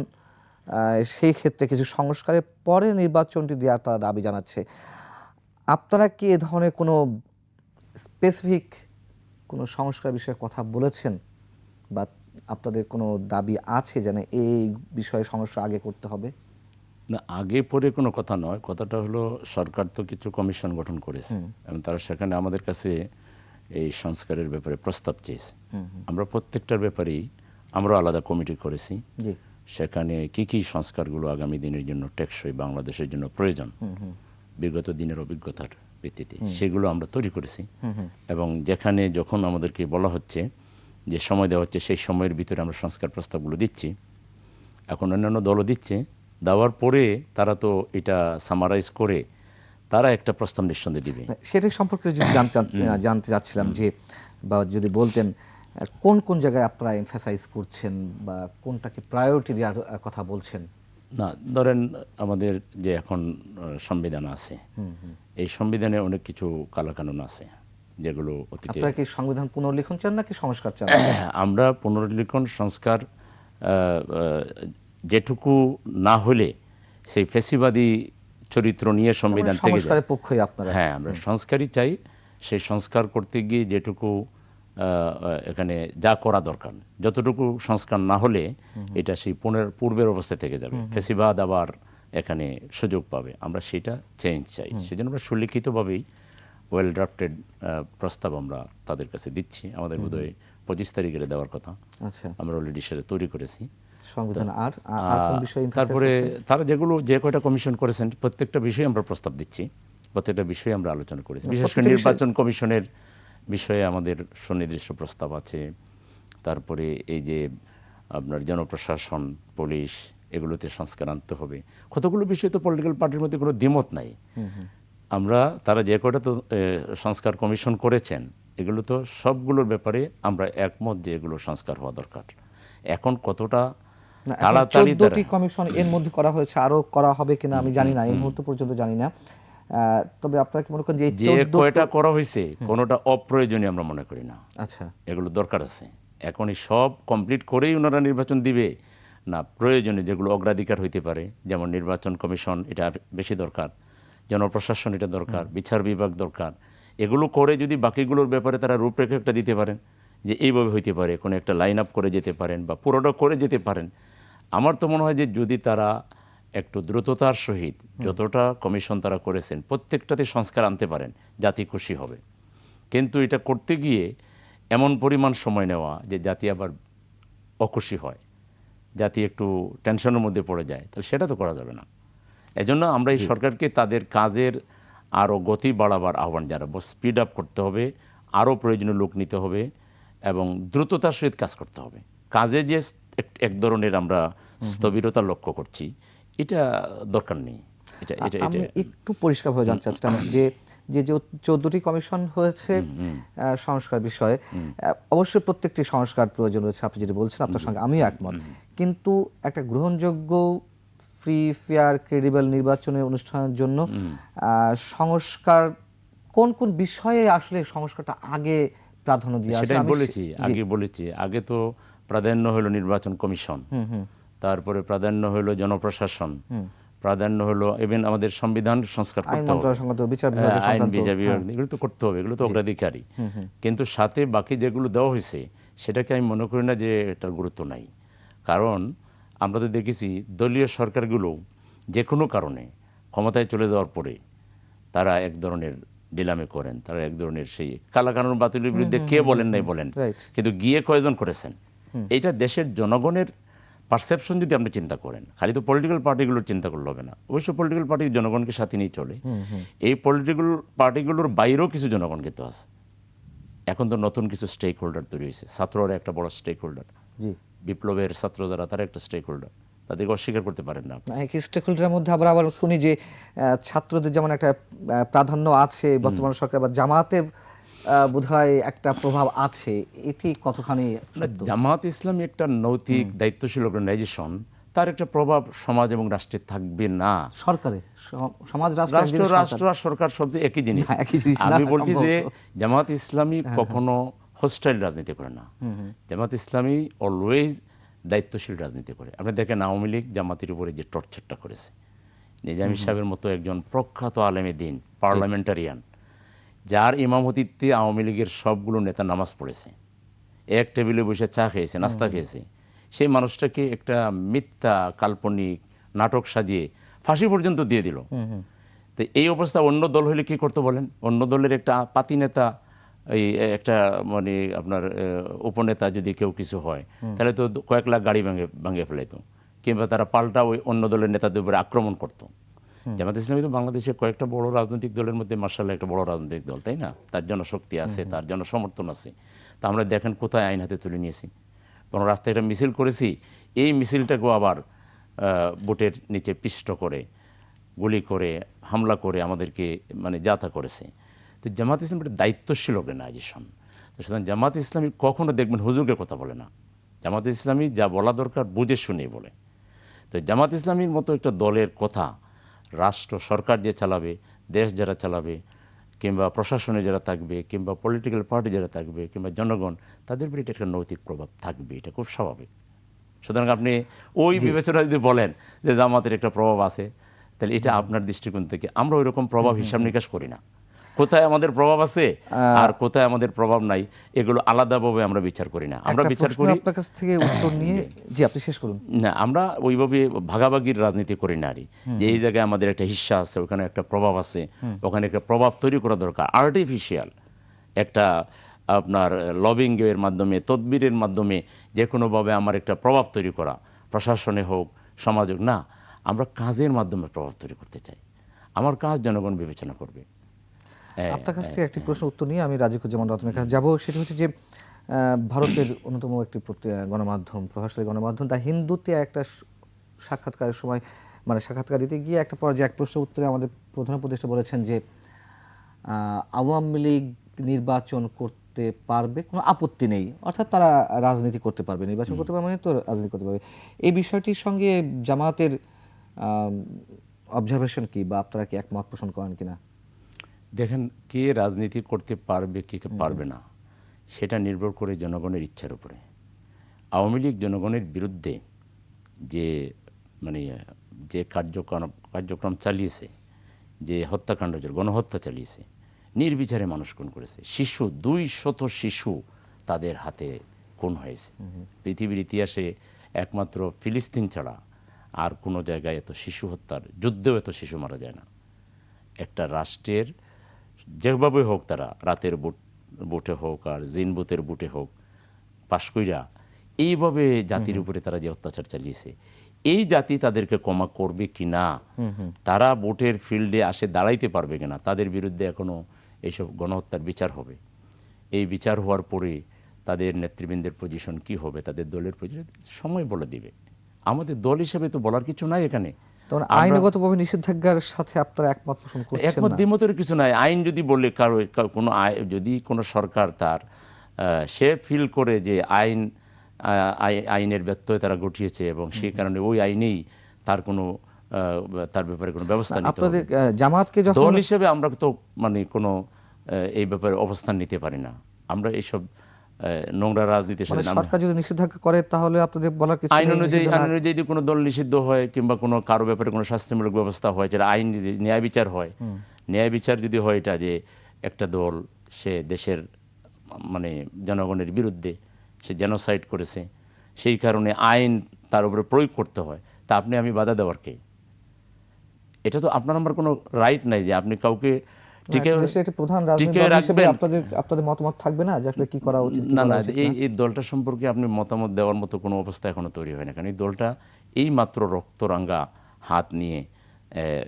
সেই ক্ষেত্রে কিছু সংস্কারের পরে নির্বাচনটি দেওয়ার তারা দাবি জানাচ্ছে। আপনারা কি এ ধরনের কোনো স্পেসিফিক কোনো সংস্কার বিষয়ে কথা বলেছেন বা আপনাদের কোনো দাবি আছে যেন এই বিষয়ে সংস্কার আগে করতে হবে? না, আগে পরে কোনো কথা নয়। কথাটা হলো সরকার তো কিছু কমিশন গঠন করেছে এবং তারা সেখানে আমাদের কাছে এই সংস্কারের ব্যাপারে প্রস্তাব চেয়েছে। আমরা প্রত্যেকটার ব্যাপারেই আমরা আলাদা কমিটি করেছি। সেখানে কি কি সংস্কারগুলো আগামী দিনের জন্য টেকসই বাংলাদেশের জন্য প্রয়োজন বিগত দিনের অভিজ্ঞতার ভিত্তিতে সেগুলো আমরা তৈরি করেছি। এবং যেখানে যখন আমাদেরকে বলা হচ্ছে যে সময় দেওয়া হচ্ছে, সেই সময়ের ভিতরে আমরা সংস্কার প্রস্তাবগুলো দিচ্ছি। এখন অন্যান্য দলও দিচ্ছে, দেওয়ার পরে তারা তো এটা সামারাইজ করে তারা একটা প্রস্তাব নিঃসন্দেহে দিবে। সেটা সম্পর্কে যদি জানতে চাচ্ছিলাম যে, বা যদি বলতেন কোন কোন জায়গায় আপনারা এমফাসাইজ করছেন বা কোনটাকে প্রায়োরিটি দেওয়ার কথা বলছেন? না, ধরেন আমাদের যে এখন সংবিধান আছে, এই সংবিধানে অনেক কিছু কালাকানুন আছে যেগুলো অতীতে। আপনারা কি সংবিধান পুনর্লিখন চান নাকি সংস্কার চান? আমরা পুনর্লিখন সংস্কার যেটুকু না হলে সেই ফ্যাসিবাদী চরিত্র নিয়ে সংবিধান থেকে সংস্কারের পক্ষই আপনারা? হ্যাঁ, আমরা সংস্কারই চাই। সেই সংস্কার করতে গিয়ে যেটুকু এখানে যা করা দরকার, যতটুকু সংস্কার না হলে এটা সেই পূর্বের অবস্থা থেকে যাবে, ফ্যাসিবাদ আবার এখানে সুযোগ পাবে। আমরা সেটা চেঞ্জ চাই। সেজন্য আমরা সুলিখিতভাবেই ওয়েল ড্রাফটেড প্রস্তাব আমরা তাদের কাছে দিচ্ছি। আমাদের বোধহয় 25 তারিখে দেওয়ার কথা। আচ্ছা, আমরা অলরেডি সেটা তৈরি করেছি সংবিধান। আর কোন বিষয়ে emphasize তারপরে করছেন? তারা যে কয়টা কমিশন করেছেন প্রত্যেকটা বিষয়ে আমরা প্রস্তাব দিচ্ছি, প্রত্যেকটা বিষয়ে আমরা আলোচনা করেছি। বিশেষ করে নির্বাচন কমিশনের বিষয়ে আমাদের সুনির্দিষ্ট প্রস্তাব আছে। তারপরে এই যে আপনার জনপ্রশাসন, পুলিশ, এগুলোতে সংস্কার আনতে হবে। কতগুলো বিষয় তো পলিটিক্যাল পার্টির মধ্যে কোনো দ্বিমত নাই। আমরা তারা যে কয়টা তো সংস্কার কমিশন করেছেন, এগুলো তো সবগুলোর ব্যাপারে আমরা একমত যে এগুলো সংস্কার হওয়া দরকার। এখন কতটা তাড়াতাড়ি 14টি কমিশন এর মধ্যে করা হয়েছে, আরো করা হবে কিনা আমি জানি না, এই মুহূর্ত পর্যন্ত জানি না। তবে আপনারা কি মনে করেন যে কয়টা করা হয়েছে কোনোটা অপ্রয়োজনীয় আমরা মনে করি না। আচ্ছা, এগুলো দরকার আছে। এখনই সব কমপ্লিট করেই ওনারা নির্বাচন দিবে না, প্রয়োজনে যেগুলো অগ্রাধিকার হইতে পারে, যেমন নির্বাচন কমিশন, এটা বেশি দরকার, জনপ্রশাসন এটা দরকার, বিচার বিভাগ দরকার। এগুলো করে যদি বাকিগুলোর ব্যাপারে তারা রূপরেখা একটা দিতে পারেন যে এইভাবে হইতে পারে, কোনো একটা লাইন আপ করে যেতে পারেন বা পুরোটা করে যেতে পারেন, আমার তো মনে হয় যে যদি তারা একটু দ্রুততার সহিত যতটা কমিশন তারা করেছেন প্রত্যেকটাতে সংস্কার আনতে পারেন, জাতি খুশি হবে। কিন্তু এটা করতে গিয়ে এমন পরিমাণ সময় নেওয়া যে জাতি আবার অখুশি হয়, জাতি একটু টেনশনের মধ্যে পড়ে যায়, তাহলে সেটা তো করা যাবে না। এজন্য আমরা এই সরকারকে তাদের কাজের আরও গতি বাড়াবার আহ্বান জানাবো। স্পিড আপ করতে হবে, আরও প্রয়োজনীয় লোক নিতে হবে এবং দ্রুততার সহিত কাজ করতে হবে। কাজে যে এক ধরনের আমরা স্থবিরতা লক্ষ্য করছি, এটা দরকার নেই। এটা এটা আমি এটা একটু পরিষ্কারভাবে জানতে চাচ্ছিলাম যে যে যে 14টি কমিশন হয়েছে সংস্কার বিষয়ে, অবশ্যই প্রত্যেকটি সংস্কার প্রয়োজন রয়েছে, আপনি যেটা বলছেন আপনার সঙ্গে আমিও একমত, কিন্তু একটা গ্রহণযোগ্য ফ্রি ফেয়ার ক্রেডিবল নির্বাচনের অনুষ্ঠানের জন্য সংস্কার কোন কোন বিষয়ে আসলে সংস্কারটা আগে প্রাধান্য দিয়ে আসে? সেটাই আমি বলেছি, আগে তো প্রাধান্য হলো নির্বাচন কমিশন, তারপরে প্রাধান্য হলো জনপ্রশাসন, প্রাধান্য হলো ইভেন আমাদের সংবিধান সংস্কার আইন করতে হবে, মন্ত্রণালয় সংক্রান্ত বিচার বিভাগের আইন সংক্রান্ত, বিচার বিভাগ, এগুলো তো করতে হবে, এগুলো তো অগ্রাধিকারী। কিন্তু সাথে বাকি যেগুলো দেওয়া হয়েছে সেটাকে আমি মনে করি না যে এটার গুরুত্ব নাই। কারণ আমরা তো দেখেছি দলীয় সরকারগুলো যে কোনো কারণে ক্ষমতায় চলে যাওয়ার পরে তারা এক ধরনের ডিলামে করেন, তারা এক ধরনের সেই কালাকানুন বাতিলের বিরুদ্ধে কে বলেন নাই বলেন, Right. কিন্তু গিয়ে কয়জন করেছেন। এইটা দেশের জনগণের পারসেপশন যদি আপনি চিন্তা করেন, খালি তো পলিটিক্যাল পার্টিগুলোর চিন্তা করলে হবে না। অবশ্য পলিটিক্যাল পার্টি জনগণকে সাথে নিয়ে চলে, এই পলিটিক্যাল পার্টিগুলোর বাইরেও কিছু জনগণ কিন্তু আছে। এখন তো নতুন কিছু স্টেক হোল্ডার তৈরি হয়েছে, ছাত্ররা একটা বড় স্টেক হোল্ডার, জি, বিপ্লবের ছাত্র যারা তারা একটা স্টেক হোল্ডার, তাদেরকে অস্বীকার করতে পারেন না। এক স্টেকহোল্ডারের মধ্যে আবার শুনি যে ছাত্রদের যেমন একটা প্রাধান্য আছে বর্তমান সরকার, বা জামাতের বোধহয় একটা প্রভাব আছে, এটি কতখানি না, জামাত ইসলামী একটা নৈতিক দায়িত্বশীল অর্গানাইজেশন, তার একটা প্রভাব সমাজ এবং রাষ্ট্রে থাকবে না। সরকারে সমাজ রাষ্ট্র রাষ্ট্র আর সরকার শব্দ একই জিনিস। না, একই জিনিস না, আমি বলছি যে সম্ভবত। জামাত ইসলামী কখনো হোস্টাইল রাজনীতি করে না। জামাত ইসলামী অলওয়েজ দায়িত্বশীল রাজনীতি করে। আপনি দেখেন আওয়ামী লীগ জামাতের উপরে যে টর্চারটা করেছে, নিজামী সাহেবের মতো একজন প্রখ্যাত আলেমে দিন, পার্লামেন্টারিয়ান, যার ইমামতিত্বে আওয়ামী লীগের সবগুলো নেতা নামাজ পড়েছে, এক টেবিলে বসে চা খেয়েছে, নাস্তা খেয়েছে, সেই মানুষটাকে একটা মিথ্যা কাল্পনিক নাটক সাজিয়ে ফাঁসি পর্যন্ত দিয়ে দিল। তো এই অবস্থা অন্য দল হলে কি করতে বলেন? অন্য দলের একটা পাতি নেতা, এই একটা মানে আপনার উপনেতা যদি কেউ কিছু হয়, তাহলে তো কয়েক লাখ গাড়ি ভাঙে ফেলাইতো, কিংবা তারা পাল্টা ওই অন্য দলের নেতাদের উপরে আক্রমণ করতো। জামাত ইসলামী তো বাংলাদেশের কয়েকটা বড় রাজনৈতিক দলের মধ্যে মার্শাল্লাহ একটা বড় রাজনৈতিক দল, তাই না? তার জনশক্তি আছে, তার জনসমর্থন আছে। তা আমরা দেখেন কোথায় আইন হাতে তুলে নিয়েছি, কোনো রাস্তায় একটা মিছিল করেছি, এই মিছিলটাকেও আবার বুটের নিচে পিষ্ট করে, গুলি করে, হামলা করে আমাদেরকে মানে যাতা করেছে। তো জামাত ইসলাম একটা দায়িত্বশীল অর্গানাইজেশন। তো সুতরাং জামাত ইসলামী কখনো দেখবেন হুজুগের কথা বলে না। জামাত ইসলামী যা বলা দরকার বুঝে শুনেই বলে। তো জামাত ইসলামীর মতো একটা দলের কথা রাষ্ট্র সরকার যে চালাবে, দেশ যারা চালাবে, কিংবা প্রশাসনে যারা থাকবে, কিংবা পলিটিক্যাল পার্টি যারা থাকবে, কিংবা জনগণ, তাদের উপরে এটা একটা নৈতিক প্রভাব থাকবে, এটা খুব স্বাভাবিক। সুতরাং আপনি ওই বিবেচনা যদি বলেন যে জামাতের একটা প্রভাব আছে, তাহলে এটা আপনার দৃষ্টিকোণ থেকে। আমরা ওই রকম প্রভাব হিসাব নিকাশ করি না। কোথায় আমাদের প্রভাব আছে আর কোথায় আমাদের প্রভাব নাই, এগুলো আলাদাভাবে আমরা বিচার করি না। আমরা একটা বিচার প্রশ্ন করি আপনার কাছ থেকে উত্তর নিয়ে, জি আপনি শেষ করুন। না, আমরা ওইভাবে ভাগাভাগির রাজনীতি করি না। যে এই জায়গায় আমাদের একটা হিস্সা আছে, ওখানে একটা প্রভাব আছে, ওখানে একটা প্রভাব তৈরি করা দরকার। আর্টিফিশিয়াল একটা আপনার লবিংয়ের মাধ্যমে, তদবিরের মাধ্যমে যে কোনোভাবে আমার একটা প্রভাব তৈরি করা, প্রশাসনে হোক, সমাজে হোক, না, আমরা কাজের মাধ্যমে প্রভাব তৈরি করতে চাই। আমার কাজ জনগণ বিবেচনা করবে। আপনার কাছ থেকে একটি প্রশ্ন উত্তর নিয়ে আমি রাজিকুজ্জামান রতনের কাছে যাব। সেটা হচ্ছে যে ভারতের অন্যতম একটি গণমাধ্যম, প্রভাবশালী গণমাধ্যম দ্য হিন্দুতে একটা সাক্ষাৎকারের সময়, মানে সাক্ষাৎকার দিতে গিয়ে একটা পর্যায়ে এক প্রশ্ন উত্তরে আমাদের প্রধান উপদেষ্টা বলেছেন যে আওয়ামী লীগ নির্বাচন করতে পারবে, কোনো আপত্তি নেই, অর্থাৎ তারা রাজনীতি করতে পারবে, নির্বাচন করতে পারবে মানে তো রাজনীতি করতে পারবে। এই বিষয়টির সঙ্গে জামাতের অবজারভেশন কি, বা আপনারা কি একমত পোষণ করেন কিনা? দেখেন, কে রাজনীতি করতে পারবে, কে পারবে না, সেটা নির্ভর করে জনগণের ইচ্ছার উপরে। আওয়ামী লীগ জনগণের বিরুদ্ধে যে মানে যে কার্যক্রম চালিয়েছে, যে হত্যাকাণ্ড, গণহত্যা চালিয়েছে, নির্বিচারে মানুষ খুন করেছে। শিশু 200 শিশু তাদের হাতে খুন হয়েছে। পৃথিবীর ইতিহাসে একমাত্র ফিলিস্তিন ছাড়া আর কোনো জায়গায় এত শিশু হত্যার, যুদ্ধেও এত শিশু মারা যায় না। একটা রাষ্ট্রের যেভাবে হোক তারা রাতের বুটে হোক আর জিন বুথের বুটে হোক পাশ কইরা এইভাবে জাতির উপরে তারা যে অত্যাচার চালিয়েছে, এই জাতি তাদেরকে ক্ষমা করবে কি না, তারা ভোটের ফিল্ডে আসে দাঁড়াইতে পারবে কিনা, তাদের বিরুদ্ধে এখনো এইসব গণহত্যার বিচার হবে। এই বিচার হওয়ার পরে তাদের নেতৃবৃন্দের পজিশন কি হবে, তাদের দলের পজিশন সময় বলে দিবে। আমাদের দল হিসেবে তো বলার কিছু নাই এখানে। তখন আইনগতভাবে নিষেধাজ্ঞার সাথে আপনারা একমত পোষণ করছেন একমত না? দ্বিমতের কিছু নাই। আইন যদি বলে কোনো যদি কোনো সরকার তার সে ফিল করে যে আইনের ব্যত্যয় তারা ঘটিয়েছে এবং সেই কারণে ওই আইনেই তার কোনো তার ব্যাপারে কোনো ব্যবস্থা নিতে হবে। আপনাদের জামাতকে যখন দল হিসেবে আমরা তো মানে কোনো এই ব্যাপারে অবস্থান নিতে পারি না। আমরা এইসব নোংরা রাজনীতির মানে সাথে সরকার যদি নিষেধাজ্ঞা করে তাহলে আপনাদের বলার কিছু আইন নেই, অনুযায়ী নিষিদ্ধ না- যদি কোনো দল নিষিদ্ধ হয় কিংবা কোনো কারো ব্যাপারে কোনো শাস্তিমূলক ব্যবস্থা হয়, যেটা আইন ন্যায় বিচার হয়, ন্যায় বিচার যদি হয় এটা যে একটা দল সে দেশের মানে জনগণের বিরুদ্ধে সে জেনোসাইড করেছে, সেই কারণে আইন তার উপরে প্রয়োগ করতে হয়, তা আপনি আমি বাধা দেওয়ার কে? এটা তো আপনার আমার কোনো রাইট নাই যে আপনি কাউকে টিকে দেশের একটা প্রধান রাজনৈতিক টিকে দল হিসেবে রাখবেন। আপনাদের মতামত থাকবে না যে আসলে কি করা উচিত, কি না করা না, উচিত এই দলটা সম্পর্কে আপনি মতামত দেওয়ার মতো কোনো অবস্থা এখনো তৈরি হয় না। কারণ এই দলটা এই মাত্র রক্তরাঙ্গা হাত নিয়ে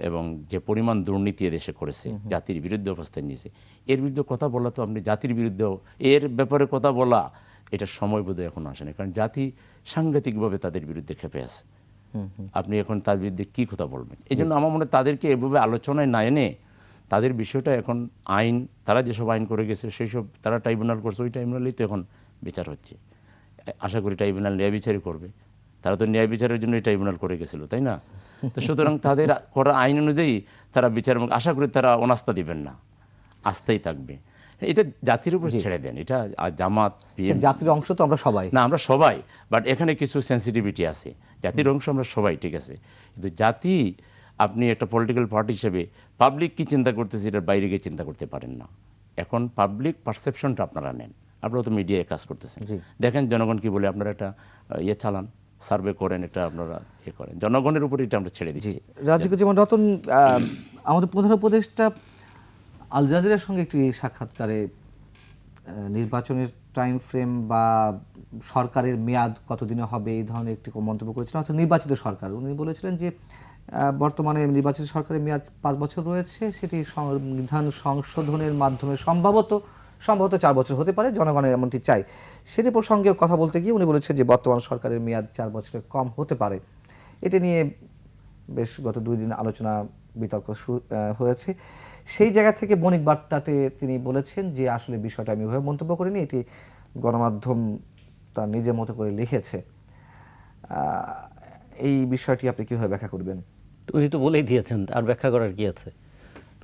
এবং যে পরিমাণ দুর্নীতি দেশে করেছে, জাতির বিরুদ্ধে অবস্থান নিয়েছে, এর বিরুদ্ধে কথা বলা তো আপনি জাতির বিরুদ্ধেও এর ব্যাপারে কথা বলা এটা সময় বোধহয় এখনো আসে না। কারণ জাতি সাংঘাতিকভাবে তাদের বিরুদ্ধে খেপে আছে। আপনি এখন তার বিরুদ্ধে কী কথা বলবেন? এই জন্য আমার মনে হয় তাদেরকে এভাবে আলোচনায় না এনে তাদের বিষয়টা এখন আইন, তারা যেসব আইন করে গেছে সেই সব তারা ট্রাইব্যুনাল করছে, ওই ট্রাইব্যুনালেই তো এখন বিচার হচ্ছে। আশা করি ট্রাইব্যুনাল ন্যায় বিচারই করবে। তারা তো ন্যায় বিচারের জন্যই ট্রাইব্যুনাল করে গেছিল, তাই না? তো সুতরাং তাদের করা আইন অনুযায়ী তারা বিচার, এবং আশা করি তারা অনাস্থা দিবেন না, আস্থাই থাকবে। এটা জাতির উপর ছেড়ে দেন। এটা জামাত সে জাতির অংশ তো আমরা সবাই। না, আমরা সবাই, বাট এখানে কিছু সেন্সিটিভিটি আছে। জাতির অংশ আমরা সবাই, ঠিক আছে, কিন্তু জাতি আপনি একটা পলিটিক্যাল পার্টি হিসেবে পাবলিক কি চিন্তা করতেছে এটার বাইরে গিয়ে চিন্তা করতে পারেন না। এখন পাবলিক পারসেপশনটা আপনারা নেন, আপনারা তো মিডিয়ায় কাজ করতেছেন, দেখেন জনগণ কি বলে, আপনারা একটা চালান, সার্ভে করেন, এটা আপনারা করেন, জনগণের উপর এটা আমরা ছেড়ে দিচ্ছি। রাজিকুজ্জামান রতন, আমাদের প্রধান উপদেষ্টা আল জাজিরার সঙ্গে একটি সাক্ষাৎকারে নির্বাচনের টাইম ফ্রেম বা সরকারের মেয়াদ কতদিনে হবে এই ধরনের একটি মন্তব্য করেছিলেন, অর্থাৎ নির্বাচিত সরকার। উনি বলেছিলেন যে বর্তমানে নির্বাচিত সরকারের মেয়াদ 5 বছর রয়েছে, সেটি সংবিধান সংশোধনের মাধ্যমে সম্ভবত 4 বছর হতে পারে, জনগণের এমনটি চাই। সেটি প্রসঙ্গে কথা বলতে গিয়ে উনি বলেছেন যে বর্তমান সরকারের মেয়াদ 4 বছরের কম হতে পারে। এটা নিয়ে বেশ গত 2 দিন আলোচনা বিতর্ক হয়েছে। সেই জায়গা থেকে বণিক বার্তাতে তিনি বলেছেন যে আসলে বিষয়টা আমি ওইভাবে মন্তব্য করিনি, এটি গণমাধ্যম তার নিজের মতো করে লিখেছে। এই বিষয়টি আপনি কীভাবে ব্যাখ্যা করবেন? উনি তো বলেই দিয়েছেন, আর ব্যাখ্যা করার কি আছে?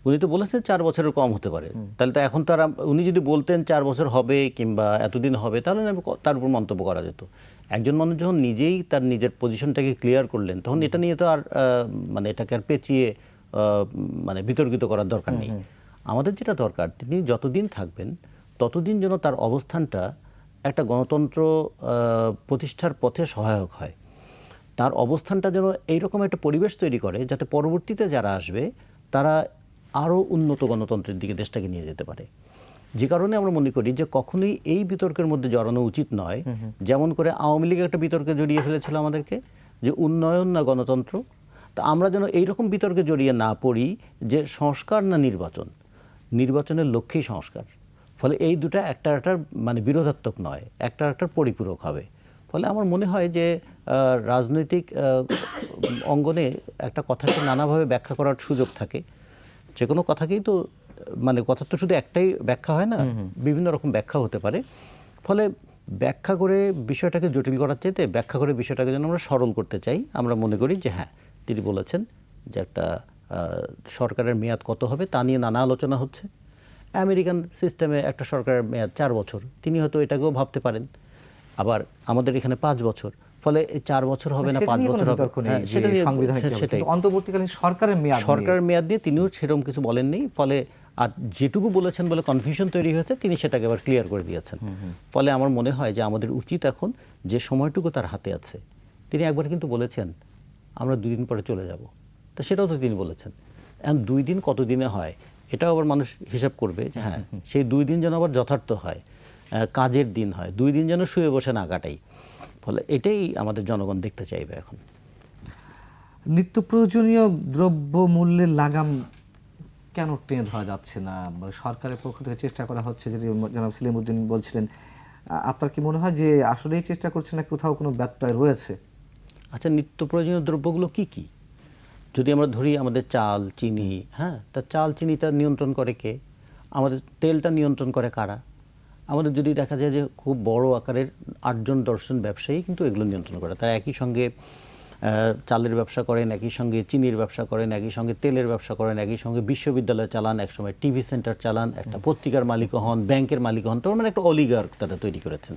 উনি তো বলেছেন 4 বছরের কম হতে পারে। তাহলে তো এখন তারা, উনি যদি বলতেন 4 বছর হবে কিংবা এতদিন হবে, তাহলে তার উপর মন্তব্য করা যেত। একজন মানুষ যখন নিজেই তার নিজের পজিশনটাকে ক্লিয়ার করলেন, তখন এটা নিয়ে তো আর মানে এটাকে আর পেঁচিয়ে মানে বিতর্কিত করার দরকার নেই। আমাদের যেটা দরকার, তিনি যতদিন থাকবেন ততদিন যেন তার অবস্থানটা একটা গণতন্ত্র প্রতিষ্ঠার পথে সহায়ক হয়। তার অবস্থানটা যেন এইরকম একটা পরিবেশ তৈরি করে যাতে পরবর্তীতে যারা আসবে তারা আরও উন্নত গণতন্ত্রের দিকে দেশটাকে নিয়ে যেতে পারে। যে কারণে আমরা মনে করি যে কখনোই এই বিতর্কের মধ্যে জড়ানো উচিত নয়। যেমন করে আওয়ামী লীগ একটা বিতর্কে জড়িয়ে ফেলেছিল আমাদেরকে, যে উন্নয়ন না গণতন্ত্র। তা আমরা যেন এইরকম বিতর্কে জড়িয়ে না পড়ি যে সংস্কার না নির্বাচন, নির্বাচনের লক্ষ্যেই সংস্কার। ফলে এই দুটা একটা মানে বিরোধাত্মক নয়, একটার পরিপূরক হবে। ফলে আমার মনে হয় যে রাজনৈতিক অঙ্গনে একটা কথাকে নানাভাবে ব্যাখ্যা করার সুযোগ থাকে। যে কোনো কথাকেই তো মানে কথা তো শুধু একটাই ব্যাখ্যা হয় না, বিভিন্ন রকম ব্যাখ্যা হতে পারে। ফলে ব্যাখ্যা করে বিষয়টাকে জটিল করার চাইতে ব্যাখ্যা করে বিষয়টাকে যেন আমরা সরল করতে চাই। আমরা মনে করি যে হ্যাঁ, তিনি বলেছেন যে একটা সরকারের মেয়াদ কত হবে তা নিয়ে নানা আলোচনা হচ্ছে। আমেরিকান সিস্টেমে একটা সরকারের মেয়াদ 4 বছর, তিনি হয়তো এটাকেও ভাবতে পারেন। আবার আমাদের এখানে 5 বছর, ফলে 4 বছর হবে না 5 বছর হবে, সেটা নিয়ে সেটাই অন্তর্বর্তীকালীন সরকারের মেয়াদ নিয়ে তিনিও সেরকম কিছু বলেননি। ফলে আর যেটুকু বলেছেন বলে কনফিউশন তৈরি হয়েছে, তিনি সেটাকে আবার ক্লিয়ার করে দিয়েছেন। ফলে আমার মনে হয় যে আমাদের উচিত এখন যে সময়টুকু তার হাতে আছে, তিনি একবার কিন্তু বলেছেন আমরা 2 দিন পরে চলে যাব, তো সেটাও তো তিনি বলেছেন। এখন 2 দিন কত দিনে হয় এটাও আবার মানুষ হিসাব করবে যে হ্যাঁ সেই 2 দিন যেন আবার যথার্থ হয়, কাজের দিন হয়, 2 দিন যেন শুয়ে বসে না কাটাই। ফলে এটাই আমাদের জনগণ দেখতে চাইবে এখন। নিত্য প্রয়োজনীয় দ্রব্য মূল্যের লাগাম কেন টেনে ধরা যাচ্ছে না? মানে সরকারের পক্ষ থেকে চেষ্টা করা হচ্ছে, যেটি জনাব সেলিমউদ্দিন বলছিলেন। আপনার কি মনে হয় যে আসলেই চেষ্টা করছে না কোথাও কোনো ব্যত্যয় রয়েছে? আচ্ছা, নিত্য প্রয়োজনীয় দ্রব্যগুলো কি কি? যদি আমরা ধরি আমাদের চাল, চিনি, হ্যাঁ, তা চাল চিনিটা নিয়ন্ত্রণ করে কে? আমাদের তেলটা নিয়ন্ত্রণ করে কারা? আমাদের যদি দেখা যায় যে খুব বড় আকারের 8জন 10জন ব্যবসায়ী কিন্তু এগুলো নিয়ন্ত্রণ করে। তারা একই সঙ্গে চালের ব্যবসা করেন, একই সঙ্গে চিনির ব্যবসা করেন, একই সঙ্গে তেলের ব্যবসা করেন, একই সঙ্গে বিশ্ববিদ্যালয় চালান, একসময় টিভি সেন্টার চালান, একটা পত্রিকার মালিক হন, ব্যাংকের মালিক হন। তার মানে একটা অলিগার্ক তারা তৈরি করেছেন।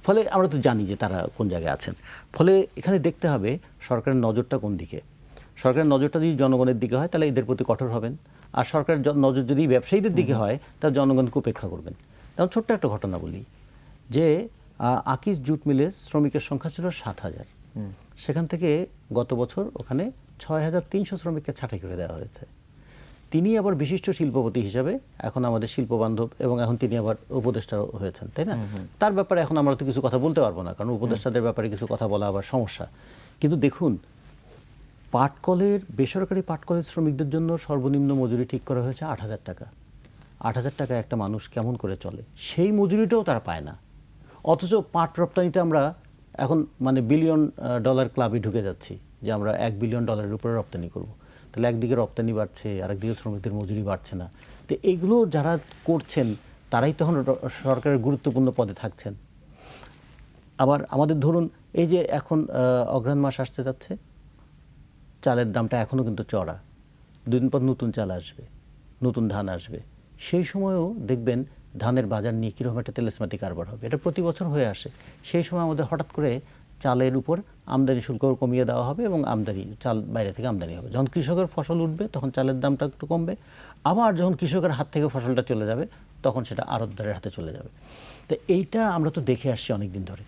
ফলে আমরা তো জানি যে তারা কোন জায়গায় আছেন। ফলে এখানে দেখতে হবে সরকারের নজরটা কোন দিকে। সরকারের নজরটা যদি জনগণের দিকে হয় তাহলে এদের প্রতি কঠোর হবেন, আর সরকারের নজর যদি ব্যবসায়ীদের দিকে হয় তাহলে জনগণকে উপেক্ষা করবেন। যেমন ছোট্ট একটা ঘটনা বলি, যে আকিজ জুট মিলে শ্রমিকের সংখ্যা ছিল 7,000, সেখান থেকে গত বছর ওখানে 6,300 শ্রমিককে ছাঁটাই করে দেওয়া হয়েছে। তিনি আবার বিশিষ্ট শিল্পপতি হিসাবে এখন আমাদের শিল্পবান্ধব, এবং এখন তিনি আবার উপদেষ্টা হয়েছেন, তাই না? তার ব্যাপারে এখন আমরা তো কিছু কথা বলতে পারবো না, কারণ উপদেষ্টাদের ব্যাপারে কিছু কথা বলা আবার সমস্যা। কিন্তু দেখুন, পাটকলের, বেসরকারি পাটকলের শ্রমিকদের জন্য সর্বনিম্ন মজুরি ঠিক করা হয়েছে 8,000 টাকা। 8,000 টাকা একটা মানুষ কেমন করে চলে? সেই মজুরিটাও তারা পায় না। অথচ পাট রপ্তানিতে আমরা এখন মানে বিলিয়ন ডলার ক্লাবে ঢুকে যাচ্ছি, যে আমরা $1 বিলিয়ন উপরে রপ্তানি করব। তাহলে একদিকে রপ্তানি বাড়ছে, আরেকদিকে শ্রমিকদের মজুরি বাড়ছে না। তো এগুলো যারা করছেন তারাই তখন সরকারের গুরুত্বপূর্ণ পদে থাকছেন। আবার আমাদের ধরুন এই যে এখন অগ্রহায়ণ মাস আসতে যাচ্ছে, চালের দামটা এখনও কিন্তু চড়া। 2 দিন পর নতুন চাল আসবে, নতুন ধান আসবে। সেই সময়ও দেখবেন ধানের বাজার নিয়ে কীরকম একটা তেলেসমাটি কারবার হবে। এটা প্রতি বছর হয়ে আসে। সেই সময় আমাদের হঠাৎ করে চালের উপর আমদানি শুল্ক কমিয়ে দেওয়া হবে এবং চাল বাইরে থেকে আমদানি হবে। যখন কৃষকের ফসল উঠবে তখন চালের দামটা একটু কমবে, আবার যখন কৃষকের হাত থেকে ফসলটা চলে যাবে তখন সেটা আড়তদারের হাতে চলে যাবে। তো এইটা আমরা তো দেখে আসছি অনেক দিন ধরে।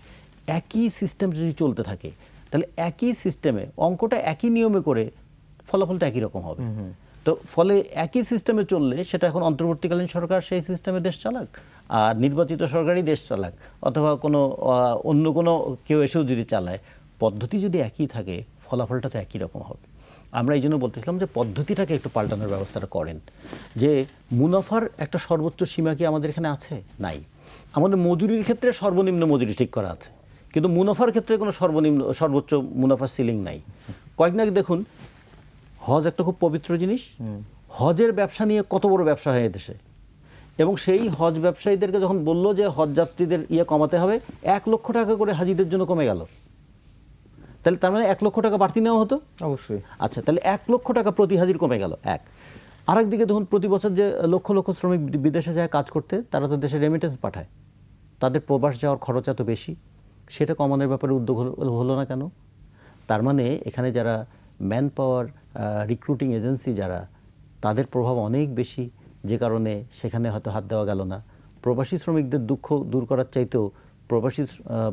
একই সিস্টেম যদি চলতে থাকে তাহলে একই সিস্টেমে অঙ্কটা একই নিয়মে করে ফলাফলটা একই রকম হবে। তো ফলে একই সিস্টেমে চললে সেটা এখন অন্তর্বর্তীকালীন সরকার সেই সিস্টেমে দেশ চালাক, আর নির্বাচিত সরকারই দেশ চালাক, অথবা কোনো অন্য কোনো কেউ এসেও যদি চালায়, পদ্ধতি যদি একই থাকে ফলাফলটা তো একই রকম হবে। আমরা এই জন্য বলতেছিলাম যে পদ্ধতিটাকে একটু পাল্টানোর ব্যবস্থাটা করেন। যে মুনাফার একটা সর্বোচ্চ সীমা কি আমাদের এখানে আছে? নাই। আমাদের মজুরির ক্ষেত্রে সর্বনিম্ন মজুরি ঠিক করা আছে, কিন্তু মুনাফার ক্ষেত্রে কোনো সর্বোচ্চ মুনাফার সিলিং নাই। কয়েকদিন আগে দেখুন, হজ একটা খুব পবিত্র জিনিস, হজের ব্যবসা নিয়ে কত বড় ব্যবসা হয় দেশে, এবং সেই হজ ব্যবসায়ীদেরকে যখন বললো যে হজ যাত্রীদের কমাতে হবে, 1 লক্ষ টাকা করে হাজিদের জন্য কমে গেল। তাহলে তার মানে 1 লক্ষ টাকা বাড়তি নেওয়া হতো অবশ্যই। আচ্ছা, তাহলে 1 লক্ষ টাকা প্রতি হাজির কমে গেল এক। আরেকদিকে দেখুন, প্রতি বছর যে লক্ষ লক্ষ শ্রমিক বিদেশে যায় কাজ করতে, তারা তো দেশে রেমিটেন্স পাঠায়, তাদের প্রবাস যাওয়ার খরচ এত বেশি, সেটা কমানোর ব্যাপারে উদ্যোগ হলো না কেন? তার মানে এখানে যারা ম্যান পাওয়ার রিক্রুটিং এজেন্সি যারা, তাদের প্রভাব অনেক বেশি, যে কারণে সেখানে হয়তো হাত দেওয়া গেল না। প্রবাসী শ্রমিকদের দুঃখ দূর করার চাইতেও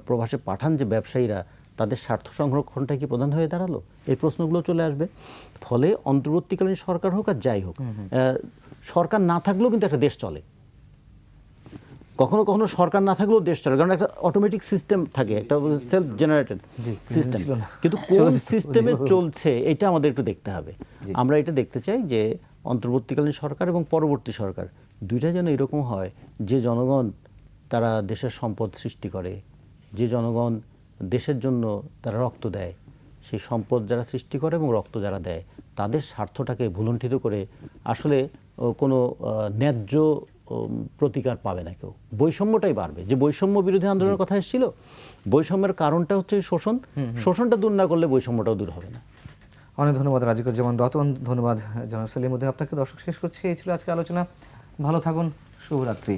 প্রবাসে পাঠান যে ব্যবসায়ীরা, তাদের স্বার্থ সংরক্ষণটা কি প্রধান হয়ে দাঁড়ালো? এই প্রশ্নগুলো চলে আসবে। ফলে অন্তর্বর্তীকালীন সরকার হোক আর যাই হোক, সরকার না থাকলেও কিন্তু একটা দেশ চলে। কখনো কখনো সরকার না থাকলেও দেশ চলে, কারণ একটা অটোমেটিক সিস্টেম থাকে, একটা সেলফ জেনারেটেড সিস্টেম। কিন্তু কোন সিস্টেমে চলছে এটা আমাদের একটু দেখতে হবে। আমরা এটা দেখতে চাই যে অন্তর্বর্তীকালীন সরকার এবং পরবর্তী সরকার দুইটা যেন এরকম হয় যে জনগণ তারা দেশের সম্পদ সৃষ্টি করে, যে জনগণ দেশের জন্য তারা রক্ত দেয়, সেই সম্পদ যারা সৃষ্টি করে এবং রক্ত যারা দেয়, তাদের স্বার্থটাকে ভুলুণ্ঠিত করে আসলে কোনো ন্যায্য প্রতিকার পাবে না কেউ। বৈষম্যটাই বাড়বে। যে বৈষম্য বিরোধী আন্দোলনের কথা এসেছিল, বৈষম্যের কারণটা হচ্ছে শোষণটা দূর না করলে বৈষম্যটাও দূর হবে না। অনেক ধন্যবাদ রাজিকুজ্জামান রতন, ধন্যবাদ জনাব সেলিমউদ্দিন আপনাকে। দর্শক, শেষ করছি। এই ছিল আজকে আলোচনা। ভালো থাকুন, শুভরাত্রি।